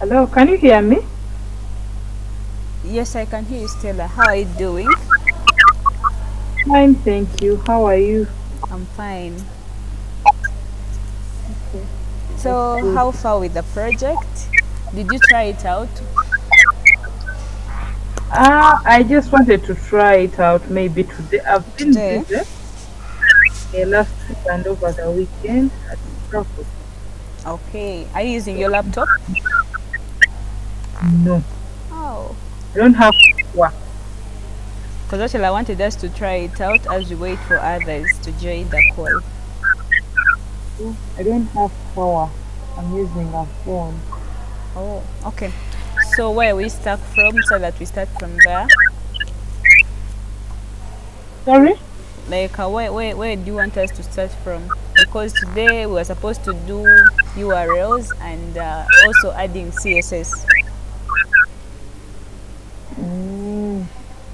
Hello, can you hear me? Yes, I can hear you, Stella. How are you doing? Fine, thank you. How are you? I'm fine. Okay, that's So, good. how far with the project? Did you try it out I just wanted to try it out maybe today. I've been today? busy last week and over the weekend. I traveled. Okay. Are you using your laptop? No, Oh, I don't have power. because actually I wanted us to try it out as we wait for others to join the call. I don't have power. I'm using a phone. Oh, okay. So, where we start from, so that we start from there. Sorry? Like, where do you want us to start from? Because today we are supposed to do URLs and also adding CSS. Mm.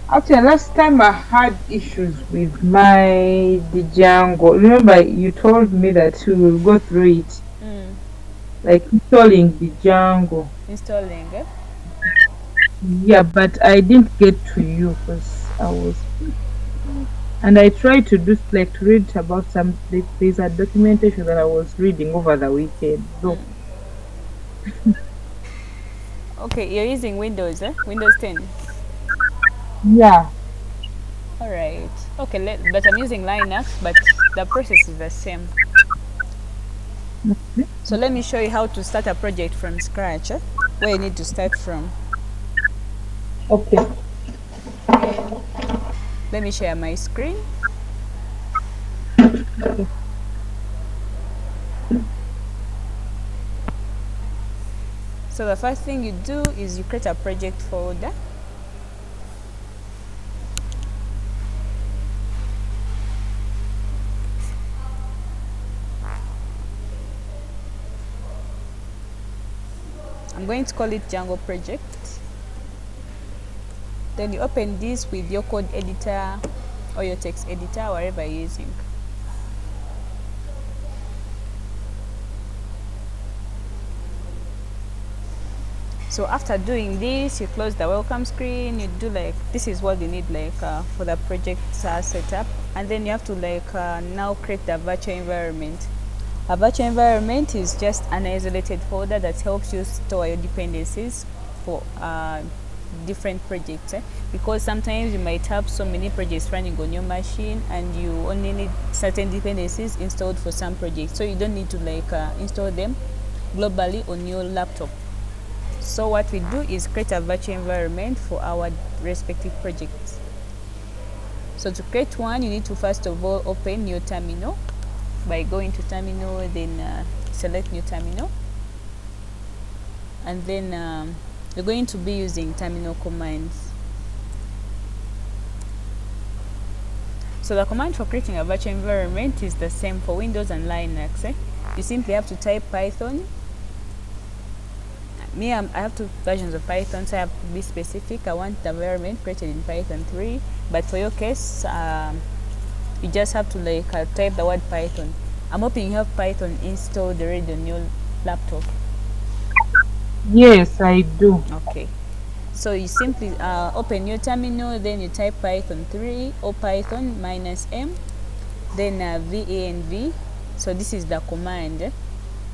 Actually, last time I had issues with the Django. Remember, you told me that you will go through it, like installing the Django. Installing, eh? Yeah, but I didn't get to you because I was busy. And I tried to do like to read about there's a documentation that I was reading over the weekend. So Okay, you're using Windows, eh? Windows 10. yeah. All right. Okay, but I'm using Linux, but the process is the same. So let me show you how to start a project from scratch, eh? Where you need to start from. Okay. Let me share my screen. Okay. So the first thing you do is you create a project folder. I'm going to call it Django project. Then you open this with your code editor or your text editor, whatever you're using. So after doing this, you close the welcome screen. You do like this is what you need like for the project setup, and then you have to like now create the virtual environment. A virtual environment is just an isolated folder that helps you store your dependencies for different projects, eh? Because sometimes you might have so many projects running on your machine and you only need certain dependencies installed for some projects, so you don't need to like install them globally on your laptop. So what we do is create a virtual environment for our respective projects. So to create one, you need to first of all open your terminal by going to terminal, then select new terminal, and then you're going to be using terminal commands. So the command for creating a virtual environment is the same for Windows and Linux, eh? You simply have to type Python. I have two versions of Python, so I have to be specific. I want the environment created in Python 3, but for your case, you just have to like type the word Python. I'm hoping you have Python installed already on your laptop. Yes, I do. Okay. So you simply open your terminal, then you type Python 3 or Python minus M, then VANV. So this is the command.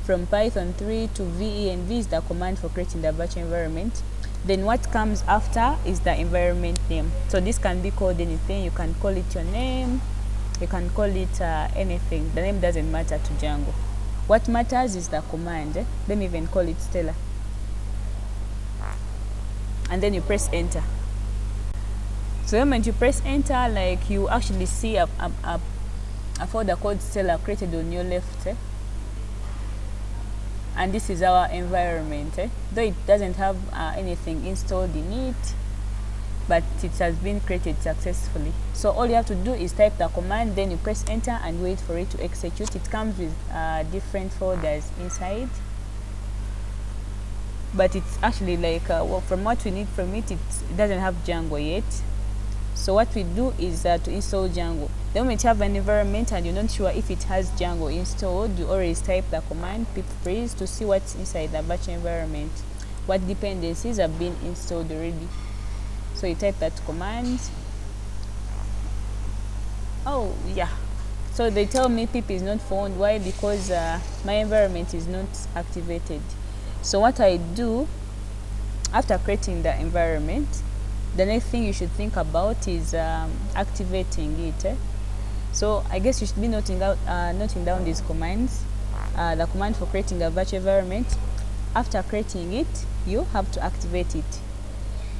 From Python 3 to VENV is the command for creating the virtual environment. Then what comes after is the environment name. So this can be called anything. You can call it your name. You can call it anything. The name doesn't matter to Django. What matters is the command. Let me even call it Stella. And then you press enter. So the moment you press enter, like you actually see a folder called Stella created on your left. And this is our environment, though it doesn't have anything installed in it, but it has been created successfully. So all you have to do is type the command, then you press enter and wait for it to execute. It comes with different folders inside, but it's actually like well, from what we need from it, it doesn't have Django yet. So what we do is to install Django. The moment you have an environment and you're not sure if it has Django installed, you always type the command pip freeze to see what's inside the virtual environment. what dependencies have been installed already. So you type that command. Oh yeah, so they tell me pip is not found. Why? Because my environment is not activated. So what I do after creating the environment, the next thing you should think about is activating it. So I guess you should be noting down these commands. The command for creating a virtual environment. After creating it, you have to activate it.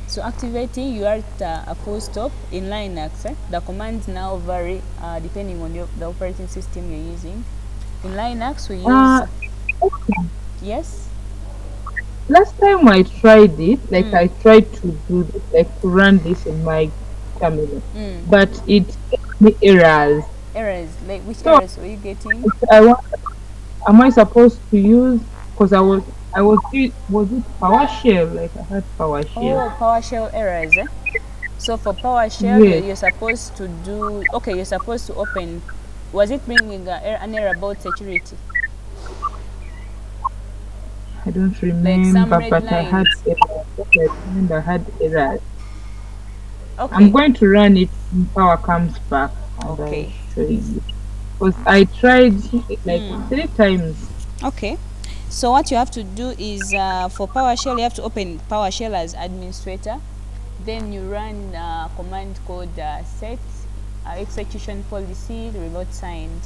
So activating, you are at a full stop. In Linux, the commands now vary depending on the operating system you're using. In Linux, we use yes. Last time I tried it, like I tried to do this, like to run this in my terminal, but it gave me errors. Errors, like which So errors were you getting? I want, am I supposed to use? Because was it PowerShell? Like I had PowerShell. Oh, PowerShell errors. So for PowerShell, Yes, you're supposed to do, okay, you're supposed to open, was it bringing an error about security? I don't Like some remember, red but I had lines? errors. I remember I had errors. I'm Okay, going to run it when power comes back, and I'll okay, show you. Because I tried like 3 times. okay. So what you have to do is for PowerShell, you have to open PowerShell as administrator. Then you run a command called set execution policy remote signed.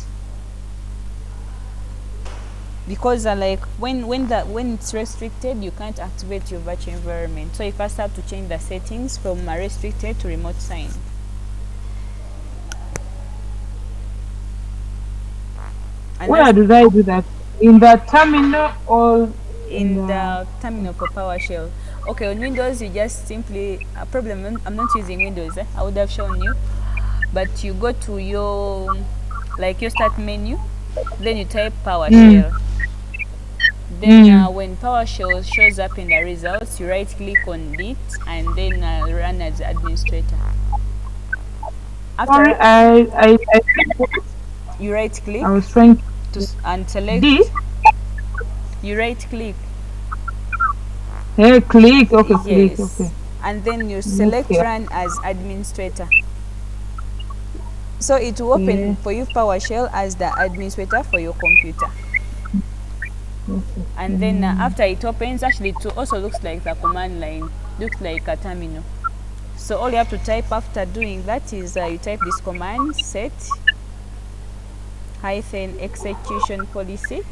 Because like when it's restricted, you can't activate your virtual environment. So you first have to change the settings from restricted to remote signed. And Where did I do that? In the terminal or in in the the terminal for PowerShell. Okay, on Windows you just simply I'm not using Windows. I would have shown you, but you go to your start menu, then you type PowerShell. Then when PowerShell shows up in the results, you right click on it and then run as administrator. sorry, After you right click I was trying and this. select, you right click, Hey, click. Okay, click. yes, Okay. and then you select Okay. run as administrator. So it will Okay. open for you PowerShell as the administrator for your computer. Okay. And then after it opens, actually it also looks like the command line, looks like a terminal. So all you have to type after doing that is you type this command set hyphen execution policy.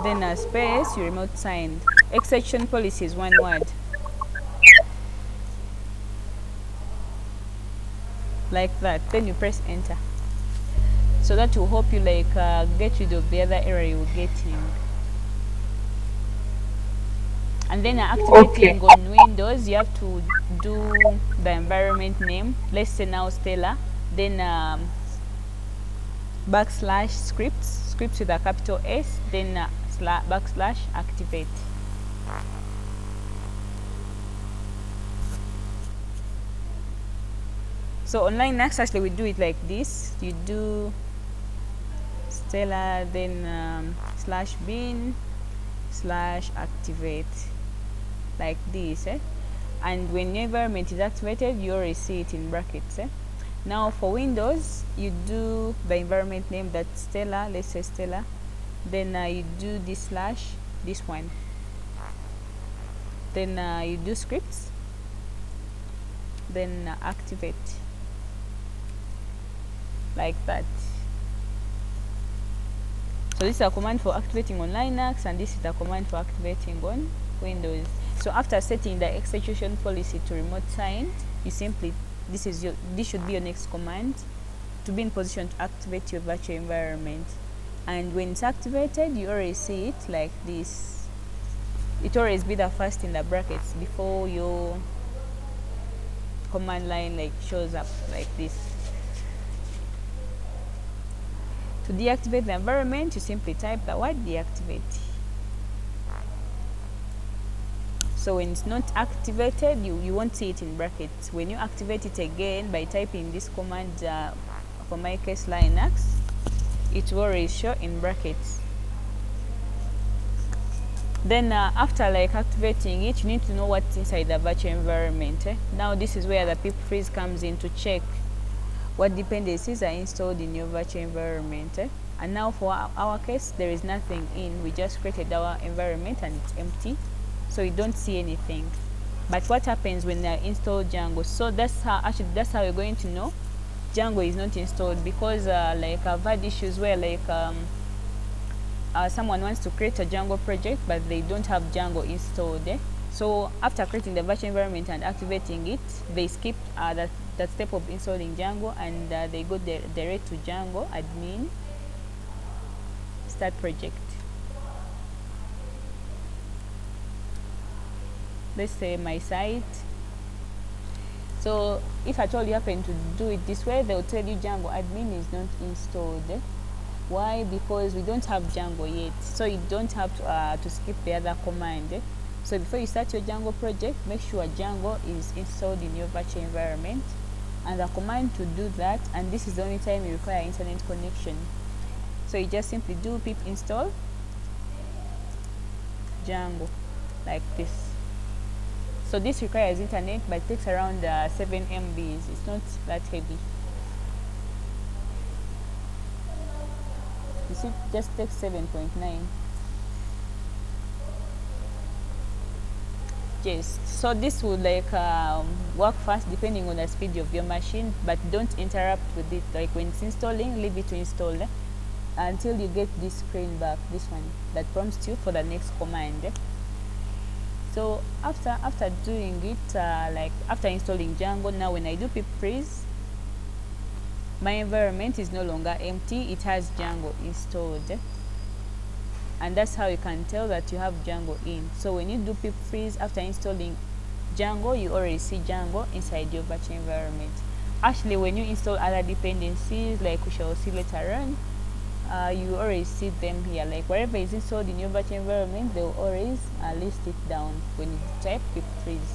Then a space, you remote signed. Execution policy is one word. Like that. Then you press enter. So that will help you get rid of the other error you're getting. And then activating on Windows, you have to do the environment name. Let's say now Stella. Then backslash scripts with a capital S. Then backslash activate. So on Linux, actually, we do it like this. You do Stella, then slash bin slash activate, like this. And when your environment is activated, you already see it in brackets. Now for Windows, you do the environment name, that's Stella. Let's say Stella. Then you do this slash, this one. Then you do scripts. Then activate, like that. So this is a command for activating on Linux, and this is a command for activating on Windows. So after setting the execution policy to remote signed, you simply this should be your next command to be in position to activate your virtual environment. And when it's activated, you already see it like this. It always be the first in the brackets before your command line shows up like this. To deactivate the environment, you simply type the word deactivate. So when it's not activated, you won't see it in brackets. When you activate it again by typing this command, for my case Linux, it will always show in brackets. Then after like activating it, you need to know what's inside the virtual environment. Now this is where the pip freeze comes in to check what dependencies are installed in your virtual environment. And now for our case, there is nothing in. We just created our environment and it's empty, so you don't see anything. But what happens when I install Django? So that's how you're going to know Django is not installed, because like I've had issues where like someone wants to create a Django project but they don't have Django installed. So after creating the virtual environment and activating it, they skip that step of installing Django, and they go direct to Django admin, start project. Let's say my site. So if at all you happen to do it this way, they'll tell you Django admin is not installed. Why? Because we don't have Django yet, so you don't have to skip the other command. So before you start your Django project, make sure Django is installed in your virtual environment, and the command to do that, and this is the only time you require internet connection. So you just simply do pip install Django like this. So this requires internet, but it takes around 7 MBs. It's not that heavy. You see, it just takes 7.9. Yes, so this would like work fast depending on the speed of your machine, but don't interrupt with it. Like when it's installing, leave it to install until you get this screen back, this one that prompts you for the next command. So after doing it, like after installing Django, now when I do pip freeze, my environment is no longer empty, it has Django installed. And that's how you can tell that you have Django in. So when you do pip freeze after installing Django, you already see Django inside your virtual environment. Actually, when you install other dependencies, like we shall see later on, you already see them here. Like wherever is installed in your virtual environment, they will always list it down when you type pip freeze.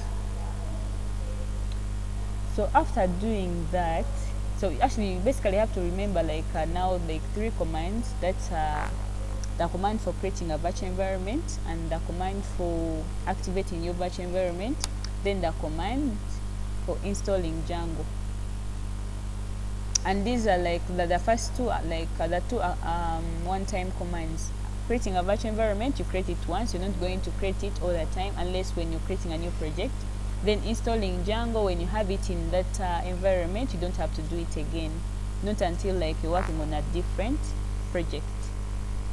So after doing that, so actually you basically have to remember like now like 3 commands. That's the command for creating a virtual environment, and the command for activating your virtual environment, then the command for installing Django. And these are like the first two are like the two one-time commands. Creating a virtual environment, you create it once, you're not going to create it all the time unless when you're creating a new project. Then installing Django, when you have it in that environment, you don't have to do it again, not until like you're working on a different project.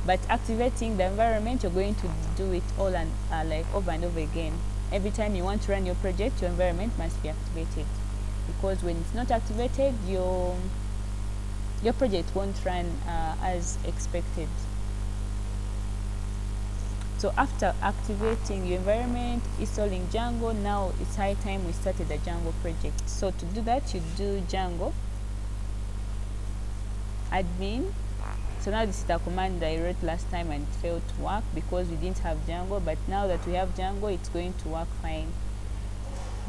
But activating the environment, you're going to do it all and like over and over again. Every time you want to run your project, your environment must be activated, because when it's not activated, your project won't run as expected. So after activating your environment, installing Django, now it's high time we started the Django project. So to do that, you do Django admin. So now this is the command I wrote last time and it failed to work because we didn't have Django, but now that we have Django, it's going to work fine.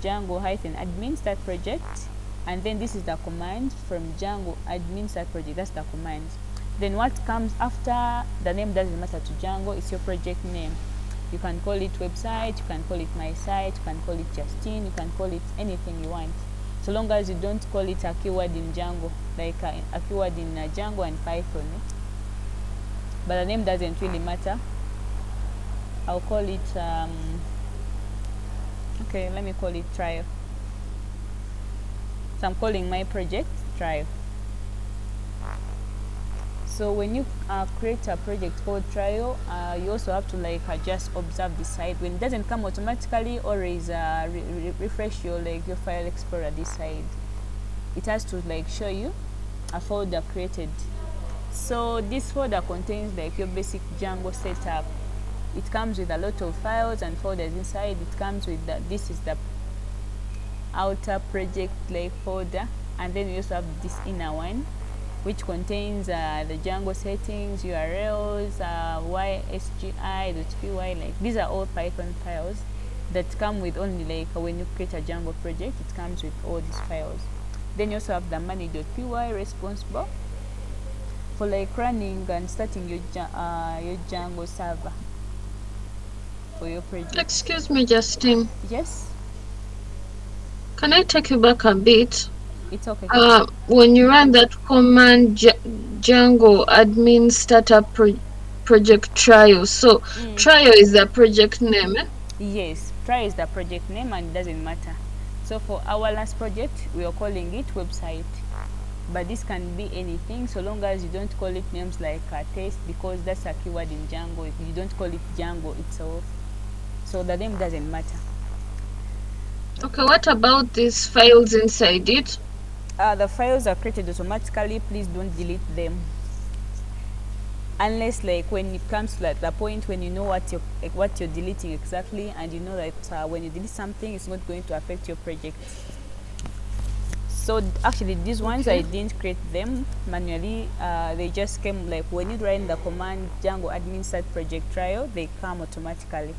Django-admin start project, and then this is the command from Django admin start project. That's the command. Then what comes after the name doesn't matter to Django, it's your project name. You can call it website, you can call it my site, you can call it Justine, you can call it anything you want, so long as you don't call it a keyword in Django, like a keyword in Django and Python. But the name doesn't really matter. I'll call it okay, let me call it trial. So I'm calling my project trial. So when you create a project called trial, you also have to like just observe the side. When it doesn't come automatically, always refresh your your file explorer this side. It has to like show you a folder created. So this folder contains like your basic Django setup. It comes with a lot of files and folders inside. It comes with this is the outer project like folder, and then we also have this inner one, which contains the Django settings, URLs, ysgi.py. Like these are all Python files that come with only like when you create a Django project, it comes with all these files. Then you also have the money.py responsible for like running and starting your Django server for your project. Excuse me, Justine. Yes, Can I take you back a bit? it's okay. When you run that command Django admin startup project trial, so trial is the project name. Yes, try is the project name and it doesn't matter. So for our last project, we are calling it website. But this can be anything so long as you don't call it names like test, because that's a keyword in Django. You don't call it Django itself. So the name doesn't matter. Okay, what about these files inside it? The files are created automatically. Please don't delete them. Unless like when it comes to like the point when you know what you're deleting exactly, and you know that when you delete something, it's not going to affect your project. So actually these ones I didn't create them manually. They just came like when you run the command Django admin start project trial, they come automatically.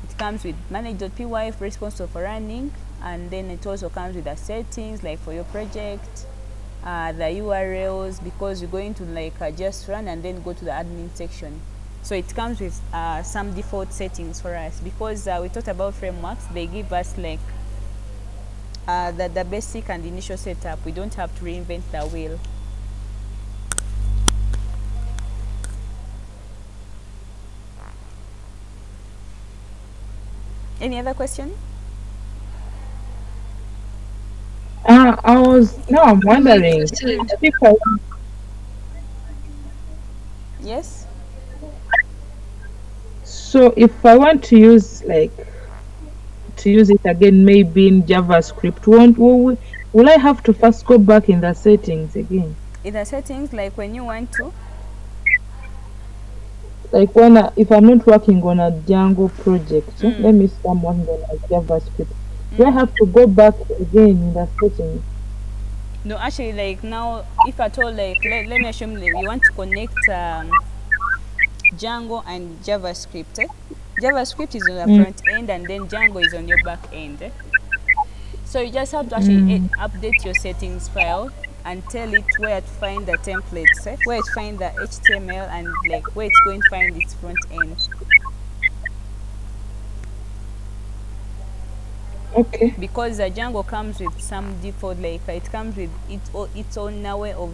It comes with manage.py response of running, and then it also comes with the settings like for your project, the URLs, because you're going to like just run and then go to the admin section. So it comes with some default settings for us, because we talked about frameworks. They give us like the basic and initial setup. We don't have to reinvent the wheel. Any other question? I'm You may wondering proceed. if I, Yes. so if I want to use it again, maybe in JavaScript, will I have to first go back in the settings again? In the settings, like when you want to, Like if I'm not working on a Django project, let me say I'm working on a JavaScript. Do I have to go back again in the settings? no, actually, like now, if at all, like let me assume that you want to connect Django and JavaScript. JavaScript is on the Mm, front end, and then Django is on your back end. So you just have to actually mm, update your settings file and tell it where to find the templates, where to find the HTML, and like where it's going to find its front end. okay. Because Django comes with some default, like it comes with its own way of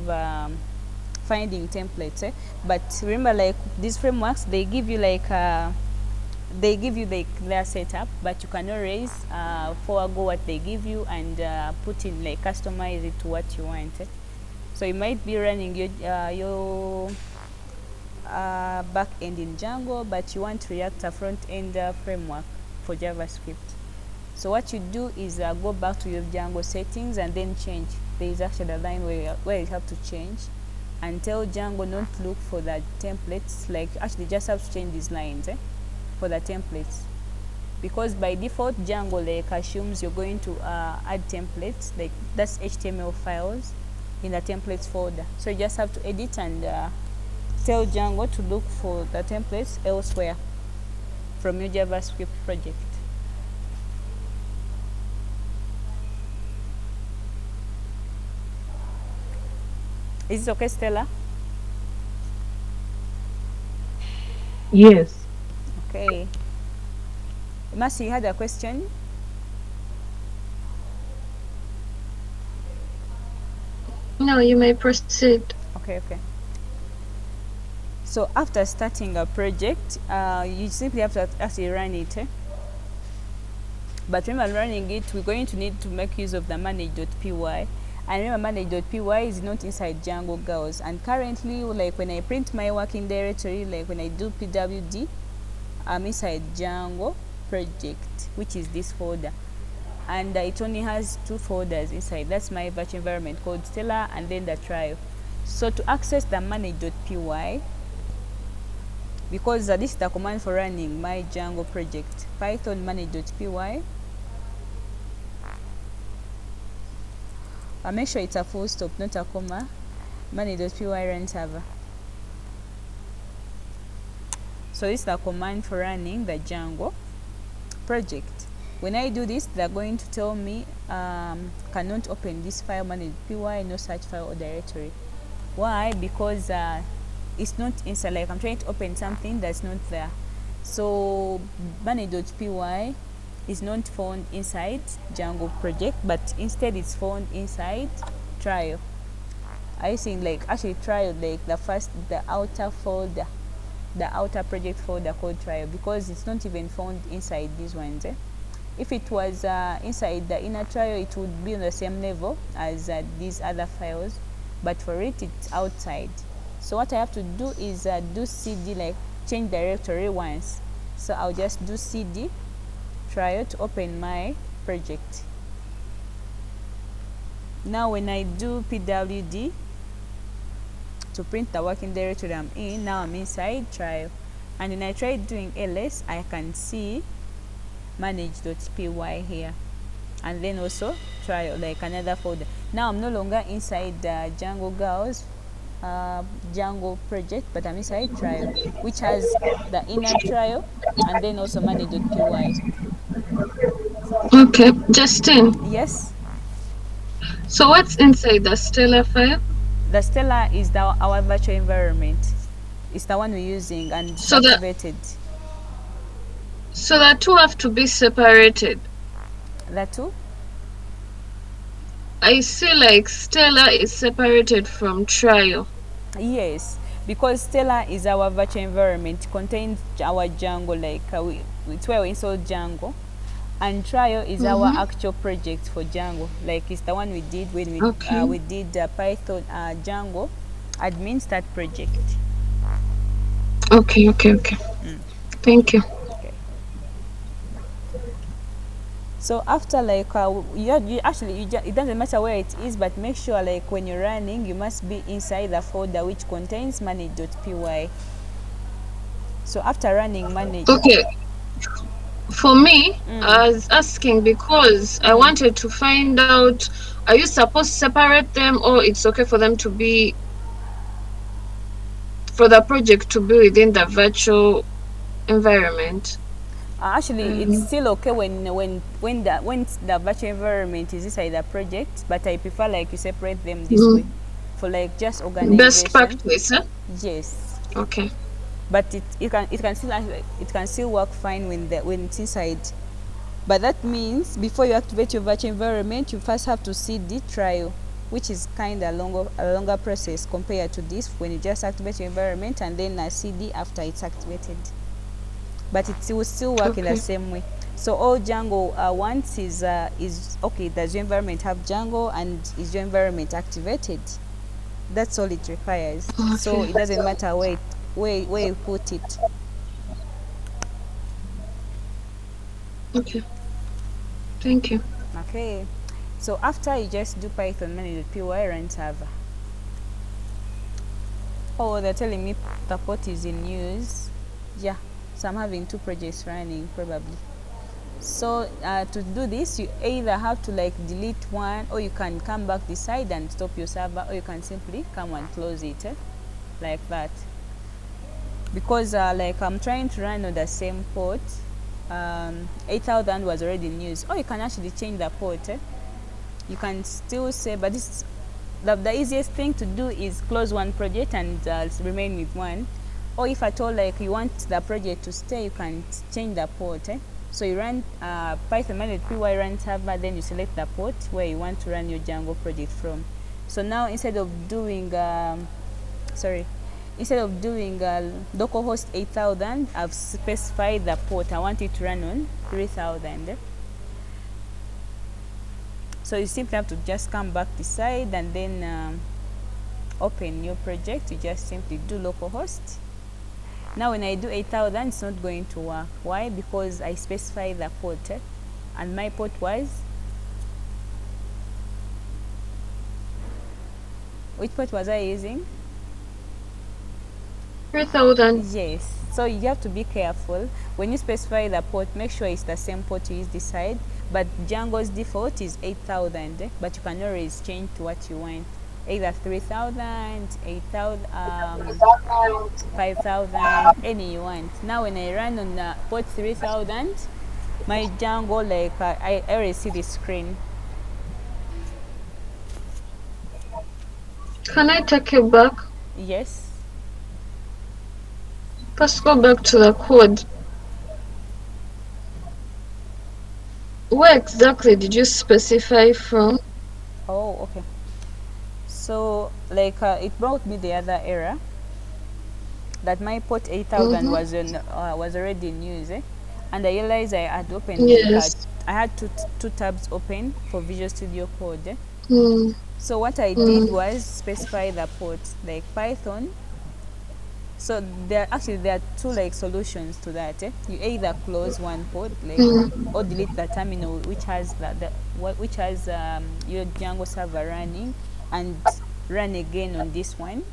finding templates. But remember, like these frameworks, they give you like their setup, but you can always forego what they give you and put in like customize it to what you want. So you might be running your back end in Django, but you want React front end framework for JavaScript. So what you do is go back to your Django settings and then change. There is actually a line where you have to change and tell Django not to look for the templates. Like actually just have to change these lines for the templates, because by default Django like assumes you're going to add templates, like that's HTML files in the templates folder. So you just have to edit and tell Django to look for the templates elsewhere from your JavaScript project. Is it okay, Stella? Yes. Okay. Mercy, you had a question? No, you may proceed. Okay. So after starting a project, you simply have to actually run it. But remember, running it, we're going to need to make use of the manage.py. And remember, manage.py is not inside Django, girls. And currently, like when I print my working directory, like when I do pwd, I'm inside Django project, which is this folder. And it only has two folders inside. That's my virtual environment called Stella and then the trial. So to access the manage.py, because this is the command for running my Django project, python manage.py. Make sure it's a full stop, not a comma. Manage.py run server. So this is the command for running the Django project. When I do this, they're going to tell me cannot open this file manage.py, no such file or directory. Why? Because it's not inside. Like I'm trying to open something that's not there. So money.py is not found inside Django project, but instead it's found inside trial. Are you seeing like actually trial, like the outer folder, the outer project folder called trial, because it's not even found inside these ones. If it was inside the inner trial, it would be on the same level as these other files, but for it, it's outside. So what I have to do is do cd, like change directory once. So I'll just do cd trial to open my project. Now when I do pwd to print the working directory I'm in, now I'm inside trial. And when I try doing ls, I can see manage.py here, and then also trial, like another folder. Now I'm no longer inside the Django girls Django project, but I'm inside trial, which has the inner trial and then also manage.py. Okay, Justin. Yes, So what's inside the Stellar file? the Stella is our virtual environment. It's the one we're using and it's So that activated. so the two have to be separated. That too? I see like Stellar is separated from Trial. Yes, because Stella is our virtual environment, contains our Django, like it's where we install Django, and Trial is our Mm-hmm. actual project for Django, like it's the one we did when Okay. we did Python Django admin start project. Okay. Thank you. Okay. So after like you actually it doesn't matter where it is, but make sure like when you're running, you must be inside the folder which contains manage.py. So after running manage. Okay. For me, I was asking because I wanted to find out, are you supposed to separate them, or it's okay for them to be, for the project to be within the virtual environment? Actually, it's Um, still okay when the virtual environment is inside the project, but I prefer like you separate them this way, mhm. for like just Best organization. practice, huh? Yes, Okay. but it can still work fine when it's inside. But that means before you activate your virtual environment, you first have to cd trial, which is kind of a longer process compared to this when you just activate your environment and then cd after it's activated. But it will still work in the Okay. same way. So all Django wants is okay, does your environment have Django and is your environment activated? That's all it requires. So Okay. it doesn't matter where you put it. Okay. Thank you. Okay. So after you just do Python manage.py run server. Oh, they're telling me the port is in use. Yeah. So I'm having two projects running probably. So to do this, you either have to like delete one, or you can come back this side and stop your server, or you can simply come and close it like that. Because like I'm trying to run on the same port, 8000 was already in use. Or you can actually change the port. You can still say, but this the easiest thing to do is close one project and remain with one. Or if at all like you want the project to stay, you can change the port. So you run Python manage.py run server, then you select the port where you want to run your Django project from. So now instead of doing localhost 8000, I've specified the port. I want it to run on 3000. So you simply have to just come back this side and then open your project. You just simply do localhost. Now when I do 8000, it's not going to work. Why? Because I specify the port and my port was, which port was I using? 3000. Yes. So you have to be careful when you specify the port. Make sure it's the same port you use this side. But Django's default is 8000, but you can always change to what you want. Either 3000, 8000, 5000, any you want. Now when I run on port 3000, my Django, like I already see the screen. Can I take you back? Yes. First, go back to the code. Where exactly did you specify from? Oh, okay. So like it brought me the other error that my port 8000 Mm-hmm. was already in use, and I realized I had opened like Yes. I had two tabs open for Visual Studio Code. Mm, So what I did mm, was specify the port like Python. So there are two like solutions to that. You either close one port like mm. or delete the terminal which has which has your Django server running and run again on this one,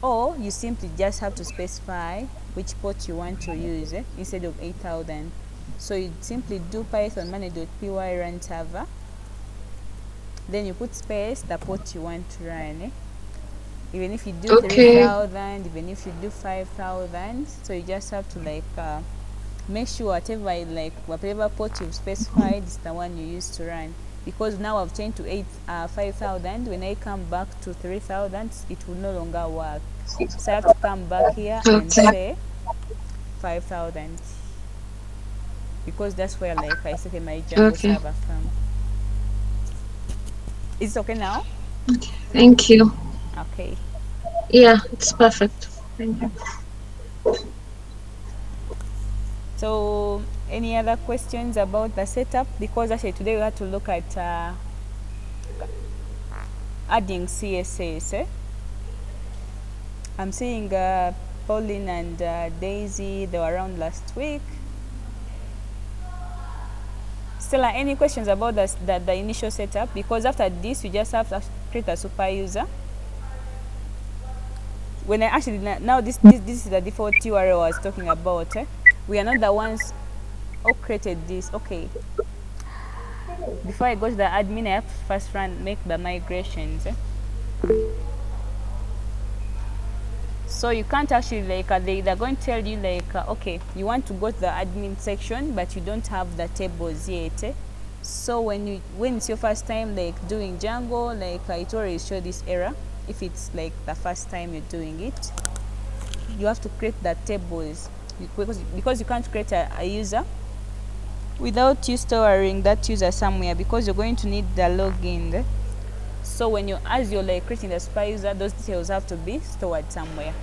or you simply just have to specify which port you want to use instead of 8000. So you simply do python money.py run server, then you put space the port you want to run. Even if you do Okay. 3000, even if you do 5000, so you just have to like make sure whatever port you've specified is the one you use to run, because now I've changed to 5000. When I come back to 3000 it will no longer work, so I have to come back here and Okay. say 5000, because that's where like I started my Django Okay. server from. It's okay now. Thank you. Okay. Yeah, it's perfect. Thank you. So any other questions about the setup? Because actually today we had to look at adding CSS. I'm seeing Pauline and Daisy, they were around last week. Stella, any questions about the initial setup? Because after this, you just have to create a super user. When I actually, now this is the default URL I was talking about. We are not the ones who created this. Okay. Before I go to the admin, I have to first make the migrations. So you can't actually like they're going to tell you like okay, you want to go to the admin section but you don't have the tables yet. So when it's your first time like doing Django, like it already show this error. If it's like the first time you're doing it, you have to create the tables, because you can't create a user without you storing that user somewhere, because you're going to need the login. So as you're like creating the super user, those details have to be stored somewhere.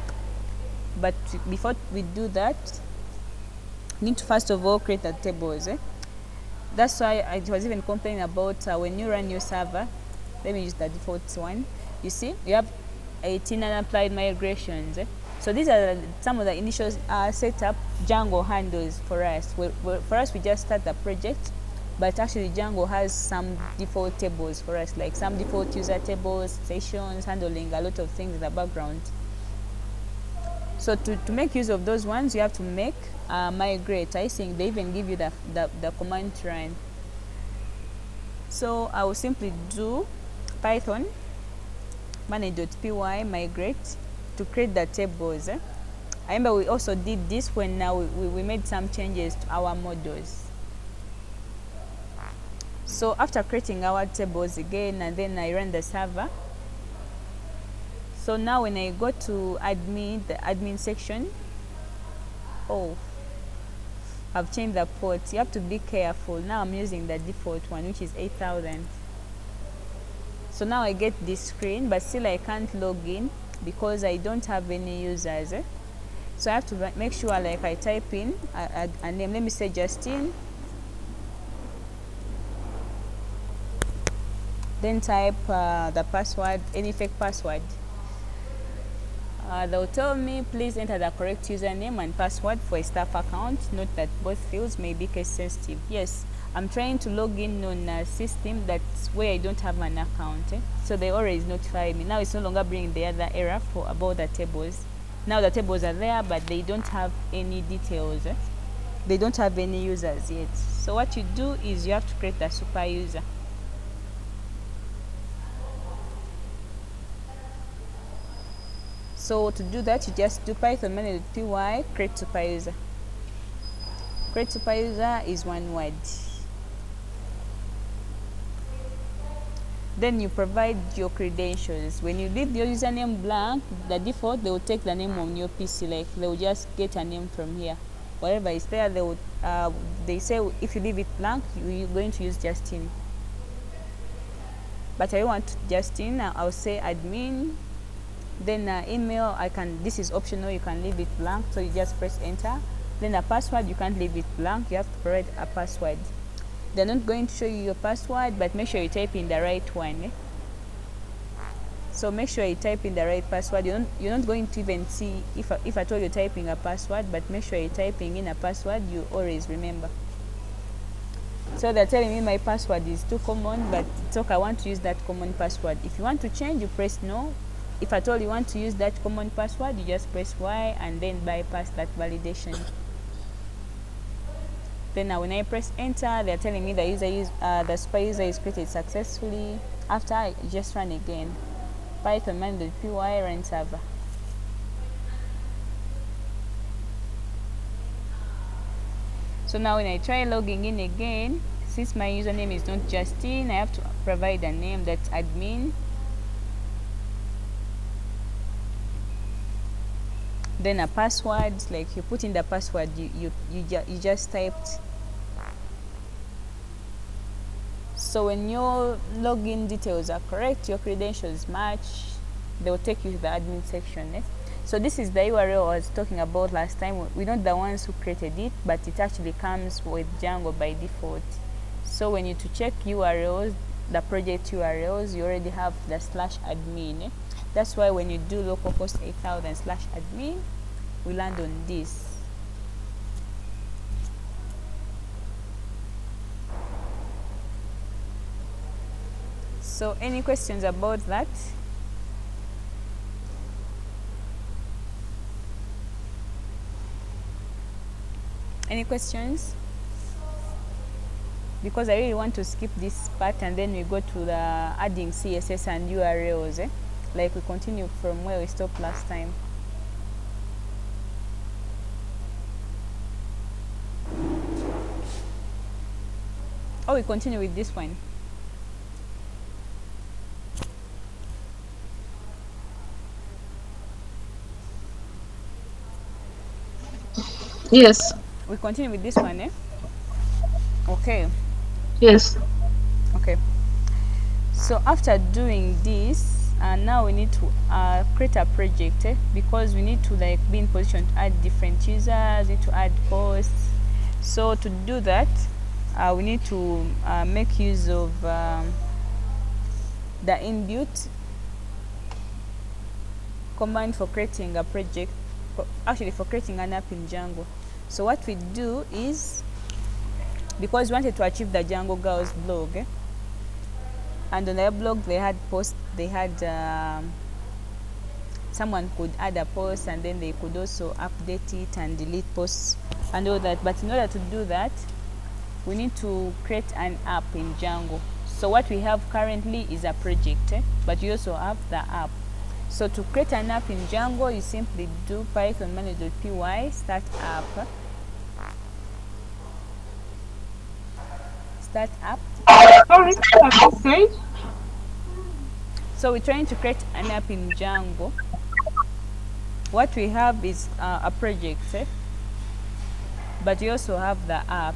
But before we do that, we need to first of all create the tables. That's why I was even complaining about when you run your server. Let me use the default one. You see, you have 18 unapplied migrations. So these are some of the initial setup Django handles for us. For us, we just start the project, but actually Django has some default tables for us, like some default user tables, sessions, handling a lot of things in the background. So to make use of those ones, you have to make migrate. I think they even give you the command to run. So I will simply do Python money.py migrate to create the tables. I remember we also did this when now we made some changes to our models. So after creating our tables again, and then I run the server. So now when I go to admin, the admin section, oh, I've changed the port. You have to be careful. Now I'm using the default one, which is 8000. So now I get this screen, but still I can't log in because I don't have any users. So I have to make sure like I type in a name. Let me say Justine. Then type the password, any fake password. They'll tell me please enter the correct username and password for a staff account. Note that both fields may be case sensitive. Yes, I'm trying to log in on a system that's where I don't have an account. So they always notify me. Now it's no longer bringing the other error for about the tables. Now the tables are there, but they don't have any details. They don't have any users yet. So what you do is you have to create a super user. So to do that, you just do python manual.py create super user. Create super user is one word. Then you provide your credentials. When you leave your username blank, the default, they will take the name on your PC. Like they will just get a name from here. Whatever is there, they say if you leave it blank, you're going to use Justin. But I want Justin. I'll say admin. Then email, this is optional, you can leave it blank, so you just press enter. Then a password, you can't leave it blank, you have to provide a password. They're not going to show you your password, but make sure you type in the right one. So make sure you type in the right password. You're not going to even see if at all you're typing a password, but make sure you're typing in a password you always remember. So they're telling me my password is too common, but it's okay, I want to use that common password. If you want to change, you press no. If at all you want to use that common password, you just press Y and then bypass that validation. Then when I press enter, they're telling me the super user is created successfully. After, I just run again. Python main.py run server. So now when I try logging in again, since my username is not Justin, I have to provide a name that's admin. Then a password, like you put in the password you just typed. So when your login details are correct, your credentials match, they will take you to the admin section. So this is the URL I was talking about last time. We're not the ones who created it, but it actually comes with Django by default. So when you to check URLs, the project URLs, you already have the /admin. That's why when you do localhost 8000 /admin, we land on this. So any questions about that? Any questions? Because I really want to skip this part and then we go to the adding CSS and URLs. Like we continue from where we stopped last time. Oh, we continue with this one. Yes. We continue with this one, Okay. Yes. Okay. So after doing this, now we need to create a project because we need to like be in position to add different users, need to add posts. So to do that, we need to make use of the inbuilt command for creating a project, actually for creating an app in Django. So what we do is, because we wanted to achieve the Django girls blog, and on their blog they had posts, they had someone could add a post and then they could also update it and delete posts and all that. But in order to do that, we need to create an app in Django. So what we have currently is a project, but you also have the app. So to create an app in Django, you simply do python manual.py start app. Start app. Sorry, what have you said? So we're trying to create an app in Django. What we have is a project, but you also have the app.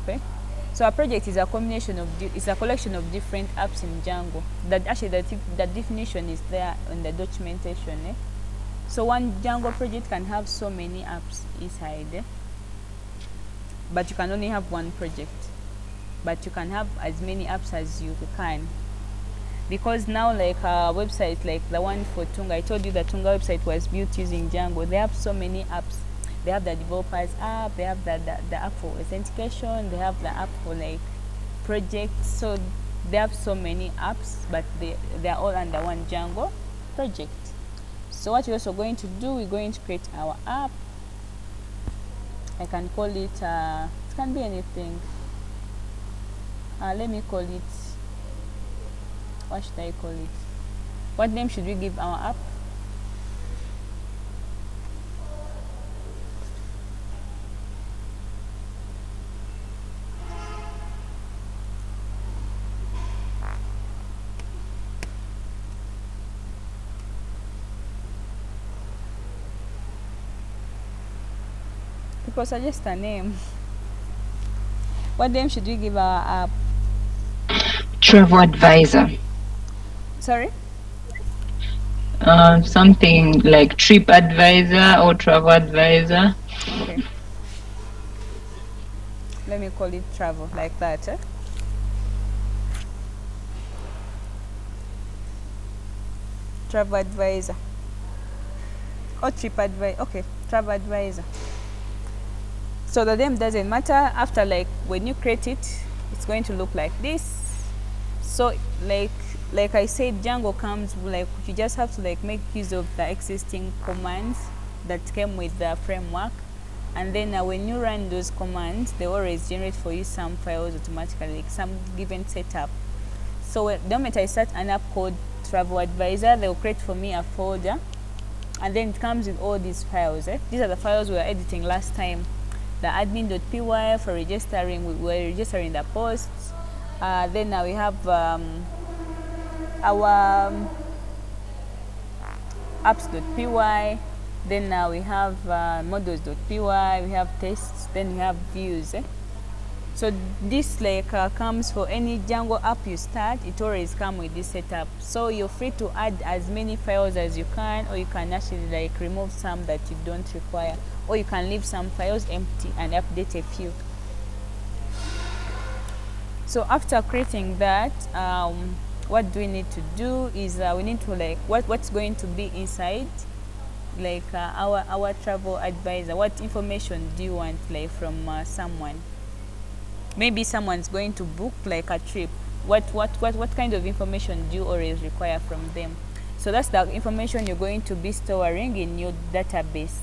So a project is a combination of it's a collection of different apps in Django. That actually the definition is there on the documentation. So one Django project can have so many apps inside, but you can only have one project. But you can have as many apps as you can, because now like a website like the one for Tunga, I told you the Tunga website was built using Django. They have so many apps. They have the developers app, they have the app for authentication, they have the app for like projects. So they have so many apps, but they are all under one Django project. So what we're also going to do, we're going to create our app. I can call it, it can be anything. Let me call it, what should I call it? What name should we give our app? People suggest a name. What name should we give our app? Travel advisor. Sorry? Something like trip advisor or travel advisor. Okay. Let me call it travel, like that. Travel advisor. Or trip advisor. Okay, travel advisor. So the name doesn't matter. After, like, when you create it, it's going to look like this. So like I said, Django comes, like, you just have to like make use of the existing commands that came with the framework, and then when you run those commands, they always generate for you some files automatically, like some given setup. So the moment I start an app called Travel Advisor, they'll create for me a folder, and then it comes with all these files. These are the files we were editing last time. The admin.py for registering, we were registering the posts. Then now we have our apps.py. Then now we have models.py, we have tests, then we have views. So this like comes for any Django app you start, it always comes with this setup. So you're free to add as many files as you can, or you can actually like remove some that you don't require, or you can leave some files empty and update a few. So after creating that, what do we need to do is we need to like what's going to be inside, like our travel advisor. What information do you want, like, from someone? Maybe someone's going to book like a trip. What kind of information do you always require from them? So that's the information you're going to be storing in your database.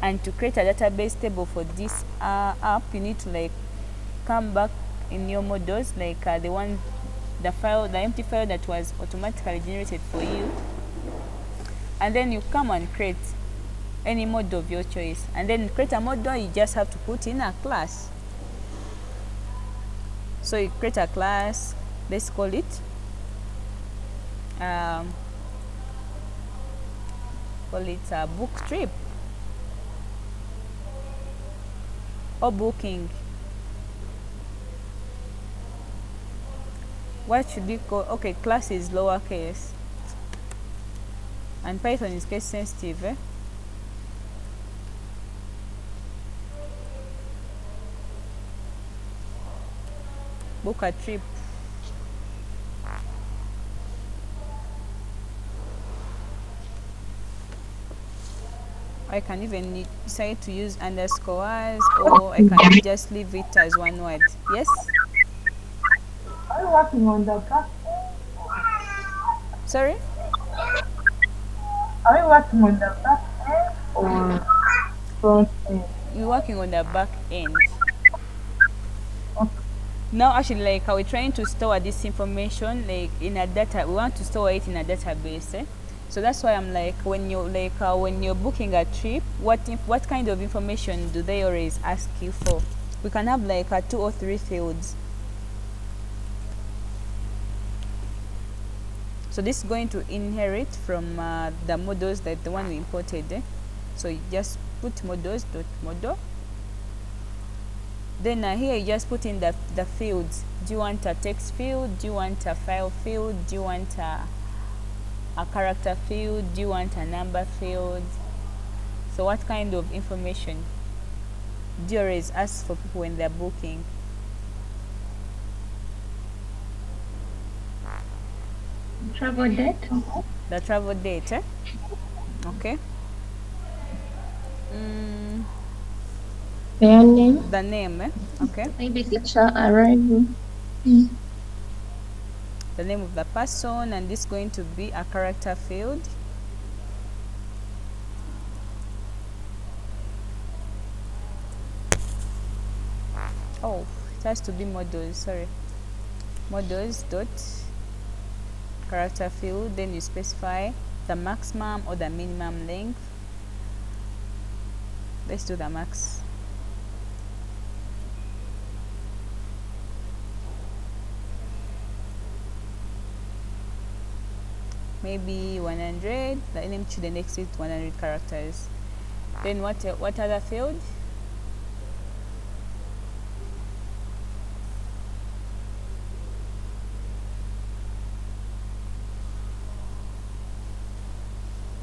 And to create a database table for this app, you need to like come back in your models, like the empty file that was automatically generated for you, and then you come and create any model of your choice. And then create a model, you just have to put in a class. So you create a class, let's call it a book trip or booking. What should we call? Okay, class is lowercase and Python is case sensitive. Book a trip. I can even decide to use underscores, or I can just leave it as one word. Yes? Are you working on the back? Sorry? Are you working on the back end or front end? You're working on the back end. Okay. Now actually, like, are we trying to store this information like in a data? We want to store it in a database. So that's why I'm like, when you're booking a trip, what kind of information do they always ask you for? We can have like 2 or 3 fields. So this is going to inherit from the models that the one we imported. So you just put models.model. Then here you just put in the fields. Do you want a text field? Do you want a file field? Do you want a character field? Do you want a number field? So what kind of information do you always ask for people when they're booking? Travel date. The travel date. Okay. Their name. The name. Okay. Maybe teacher arrival. The name of the person, and this is going to be a character field. Oh, it has to be models, sorry. Models dot character field, then you specify the maximum or the minimum length. Let's do the max. Maybe 100. The name shouldn't exceed 100 characters. Then what other field?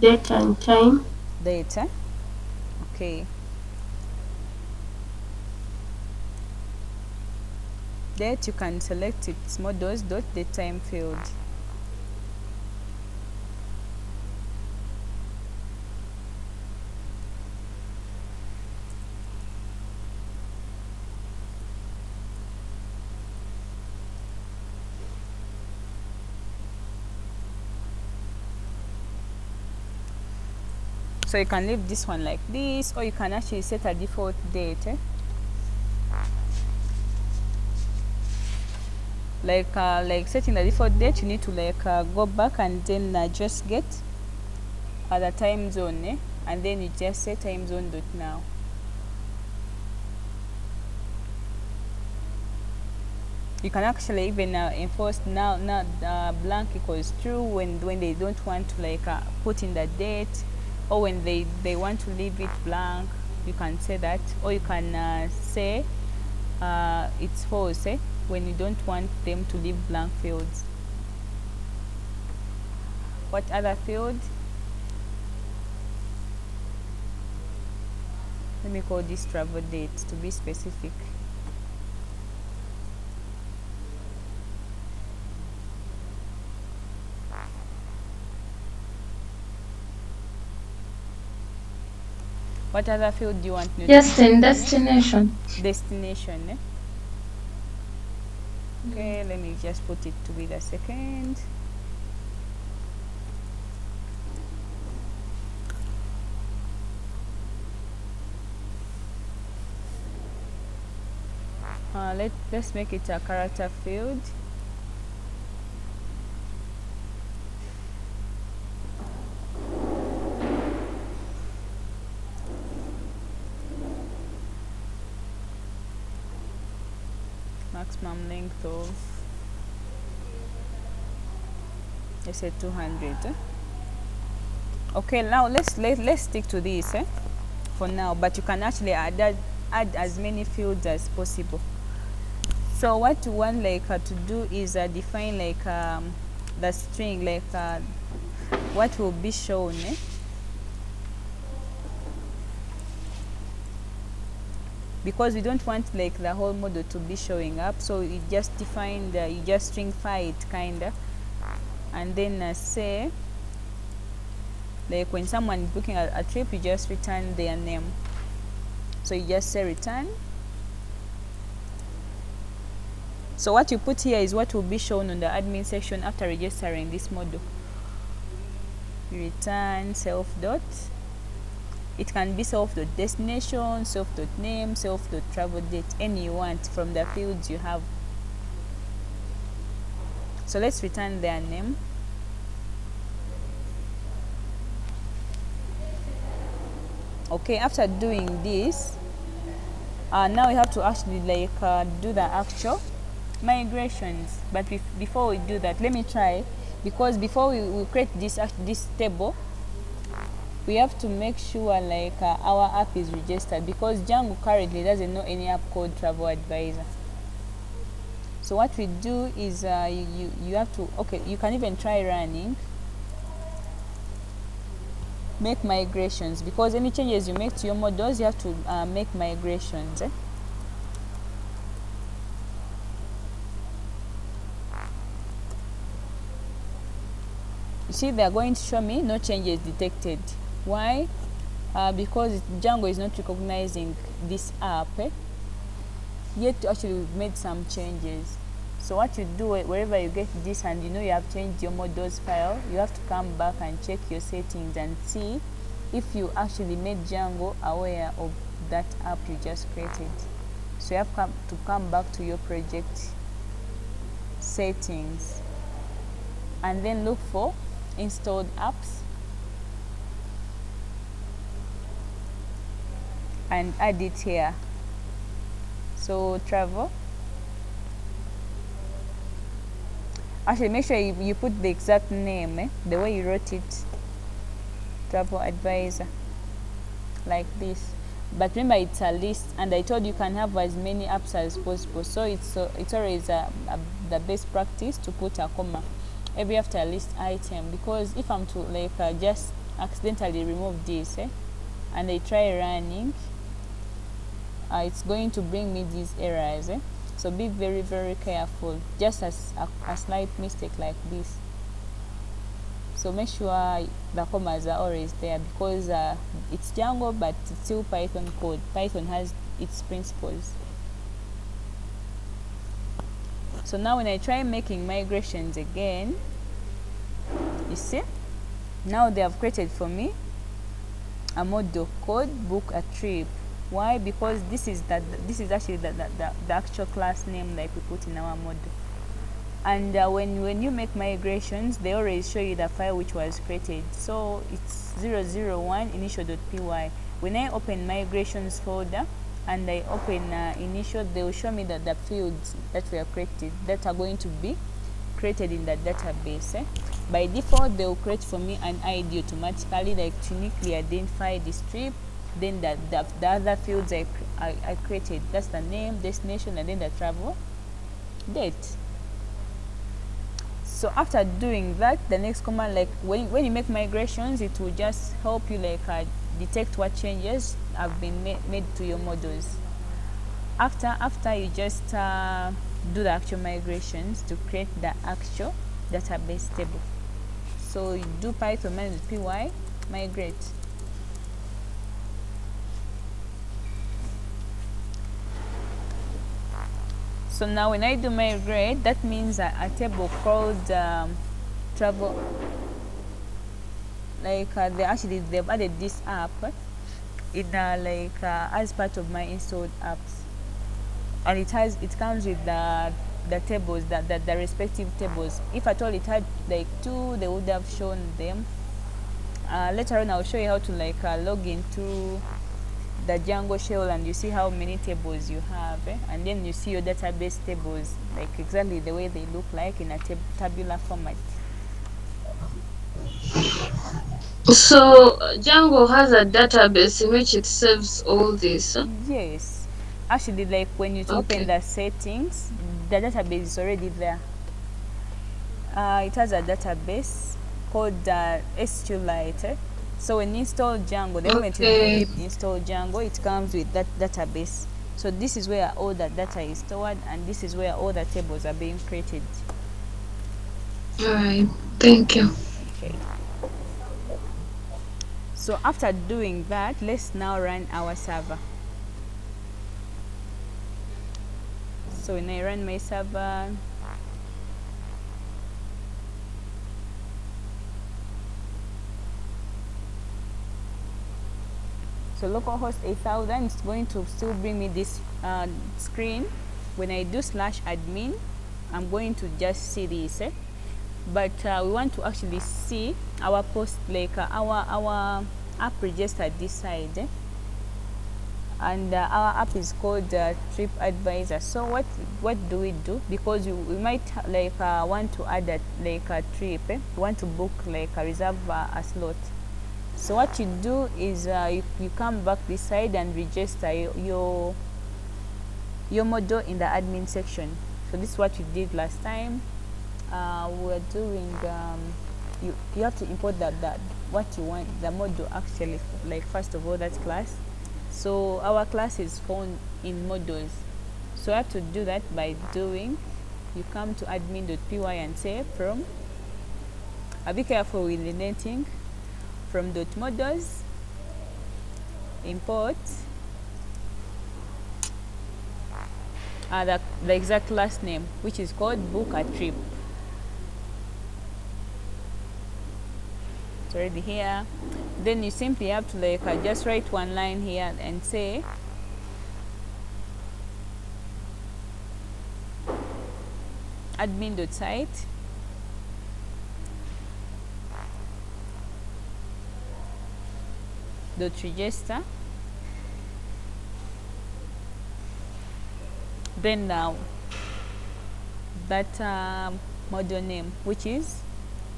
Date and time. Date, okay. Date, you can select its models dot the time field. So you can leave this one like this, or you can actually set a default date. Like setting the default date, you need to go back and then just get the time zone, and then you just set time zone dot now. You can actually even enforce now blank equals true when they don't want to put in the date, or when they want to leave it blank. You can say that, or you can say it's false when you don't want them to leave blank fields. What other field? Let me call this travel date to be specific. What other field do you want? Destination. Destination. Okay, let me just put it to be the second. Let's make it a character field. Maximum length of, let's say 200. Okay, now let's stick to this for now, but you can actually add as many fields as possible. So what you want to do is define the string, what will be shown because we don't want the whole model to be showing up, so you just define you just stringify it kinda, and then say when someone is booking a trip, you just return their name. So you just say return. So what you put here is what will be shown on the admin section after registering this model. You return self dot. It can be self.destination, self.name, self.travel date, any you want from the fields you have. So let's return their name. Okay, after doing this, now we have to actually do the actual migrations. But before we do that, let me try, because before we create this table, we have to make sure our app is registered, because Django currently doesn't know any app called Travel Advisor. So what we do is you have to, okay, you can even try running, make migrations, because any changes you make to your models, you have to make migrations. You see, they are going to show me no changes detected. Why? Because Django is not recognizing this app yet. Actually, we've made some changes. So what you do wherever you get this and you have changed your models file, you have to come back and check your settings and see if you actually made Django aware of that app you just created. So you have to come back to your project settings and then look for installed apps and add it here. So travel, actually make sure you put the exact name the way you wrote it, Travel Advisor, like this. But remember, it's a list, and I told you can have as many apps as possible, so it's always the best practice to put a comma every after a list item, because if I'm to just accidentally remove this, and I try running, it's going to bring me these errors, so be very very careful, just as a slight mistake like this. So make sure the commas are always there, because it's Django but it's still Python code. Python has its principles. So now when I try making migrations again, you see, now they have created for me a model called book a trip. Why? Because this is actually the actual class name like we put in our model. And when you make migrations, they always show you the file which was created. So it's 001 initial.py. When I open migrations folder and I open initial, they will show me that the fields that were created, that are going to be created in the database. By default, they will create for me an ID automatically, like to uniquely identify the strip. Then the other fields I created, that's the name, destination, and then the travel date. So after doing that, the next command, like when you make migrations, it will just help you like detect what changes have been made to your models. After you just do the actual migrations to create the actual database table. So you do Python -py migrate. So now when I do migrate, that means a table called travel, like they've added this app in as part of my installed apps, and it comes with the tables, the respective tables. If at all it had like 2, they would have shown them. Later on I'll show you how to log into the Django shell, and you see how many tables you have, and then you see your database tables like exactly the way they look like in a tabular format. So Django has a database in which it saves all this. Yes, actually, like when you open the settings, the database is already there. It has a database called SQLite. So when you install Django, the moment you pip install Django, it comes with that database. So this is where all the data is stored, and this is where all the tables are being created. Alright, thank you. Okay. So after doing that, let's now run our server. So when I run my server, so localhost 8000 is going to still bring me this screen. When I do /admin, I'm going to just see this, but we want to actually see our post, like our app registered this side, and our app is called Trip Advisor. So what do we do? Because we might want to add a trip, we want to book reserve a slot. So what you do is you come back this side and register your model in the admin section. So this is what you did last time. We were doing you have to import that what you want, the model actually, like first of all that class. So our class is found in models, so I have to do that by doing, you come to admin.py and say from, be careful with the netting, from .models import the exact class name, which is called book a trip. It's already here. Then you simply have to just write one line here and say admin.site .register. Then now that module name, which is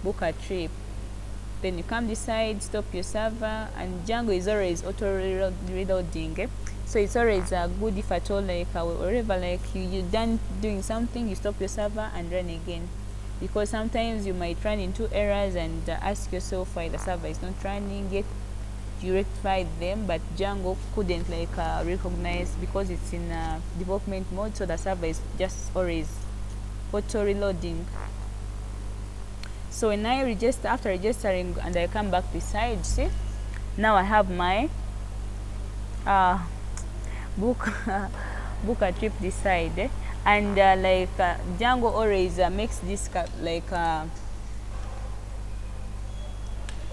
book a trip. Then you come this side, stop your server, and Django is always auto reloading. So it's always good if at all wherever you're done doing something, you stop your server and run again. because sometimes you might run into errors and ask yourself why the server is not running. Yet you rectified them, but Django couldn't recognize because it's in development mode, so the server is just always auto reloading. So when I register, after registering and I come back this side, see, now I have my book book a trip this side, and Django always makes this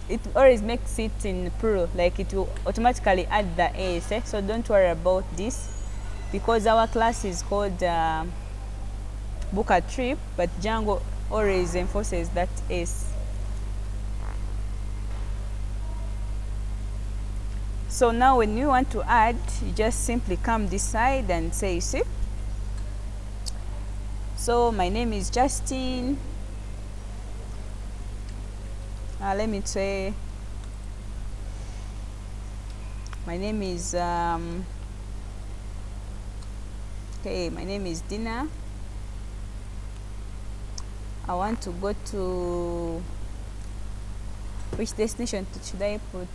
it always makes it in plural, like it will automatically add the s, so don't worry about this, because our class is called book a trip, but Django always enforces that s. So now when you want to add, you just simply come this side and say, see, so my name is Justin. Let me say my name is okay, my name is Dina. I want to go to, which destination should I put?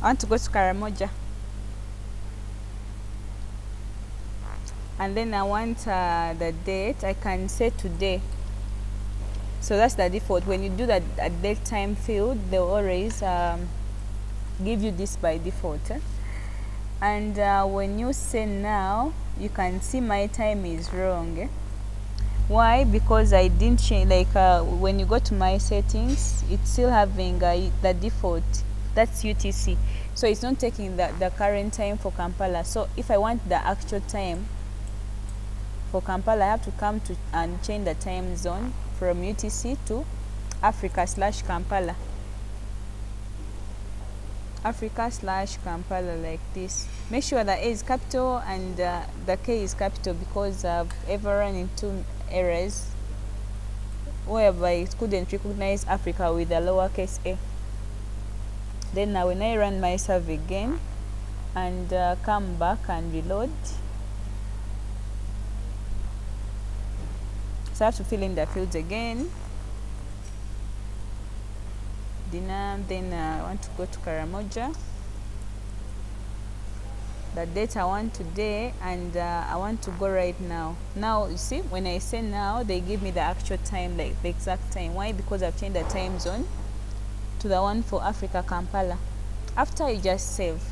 I want to go to Karamoja, and then I want the date. I can say today, so that's the default. When you do that at date time field, they'll always give you this by default, and when you say now, you can see my time is wrong. Why? Because I didn't change, when you go to my settings, it's still having the default, that's UTC, so it's not taking the current time for Kampala. So if I want the actual time for Kampala, I have to come to and change the time zone from UTC to Africa/Kampala. Africa/Kampala, like this. Make sure the A is capital and the K is capital, because I've ever run into errors whereby it couldn't recognize Africa with a lowercase a. Then now when I run my survey again and come back and reload, so I have to fill in the fields again. Then I want to go to Karamoja, the date I want today, and I want to go right now. Now you see, when I say now, they give me the actual time, like the exact time. Why? Because I've changed the time zone to the one for Africa, Kampala. After you just save.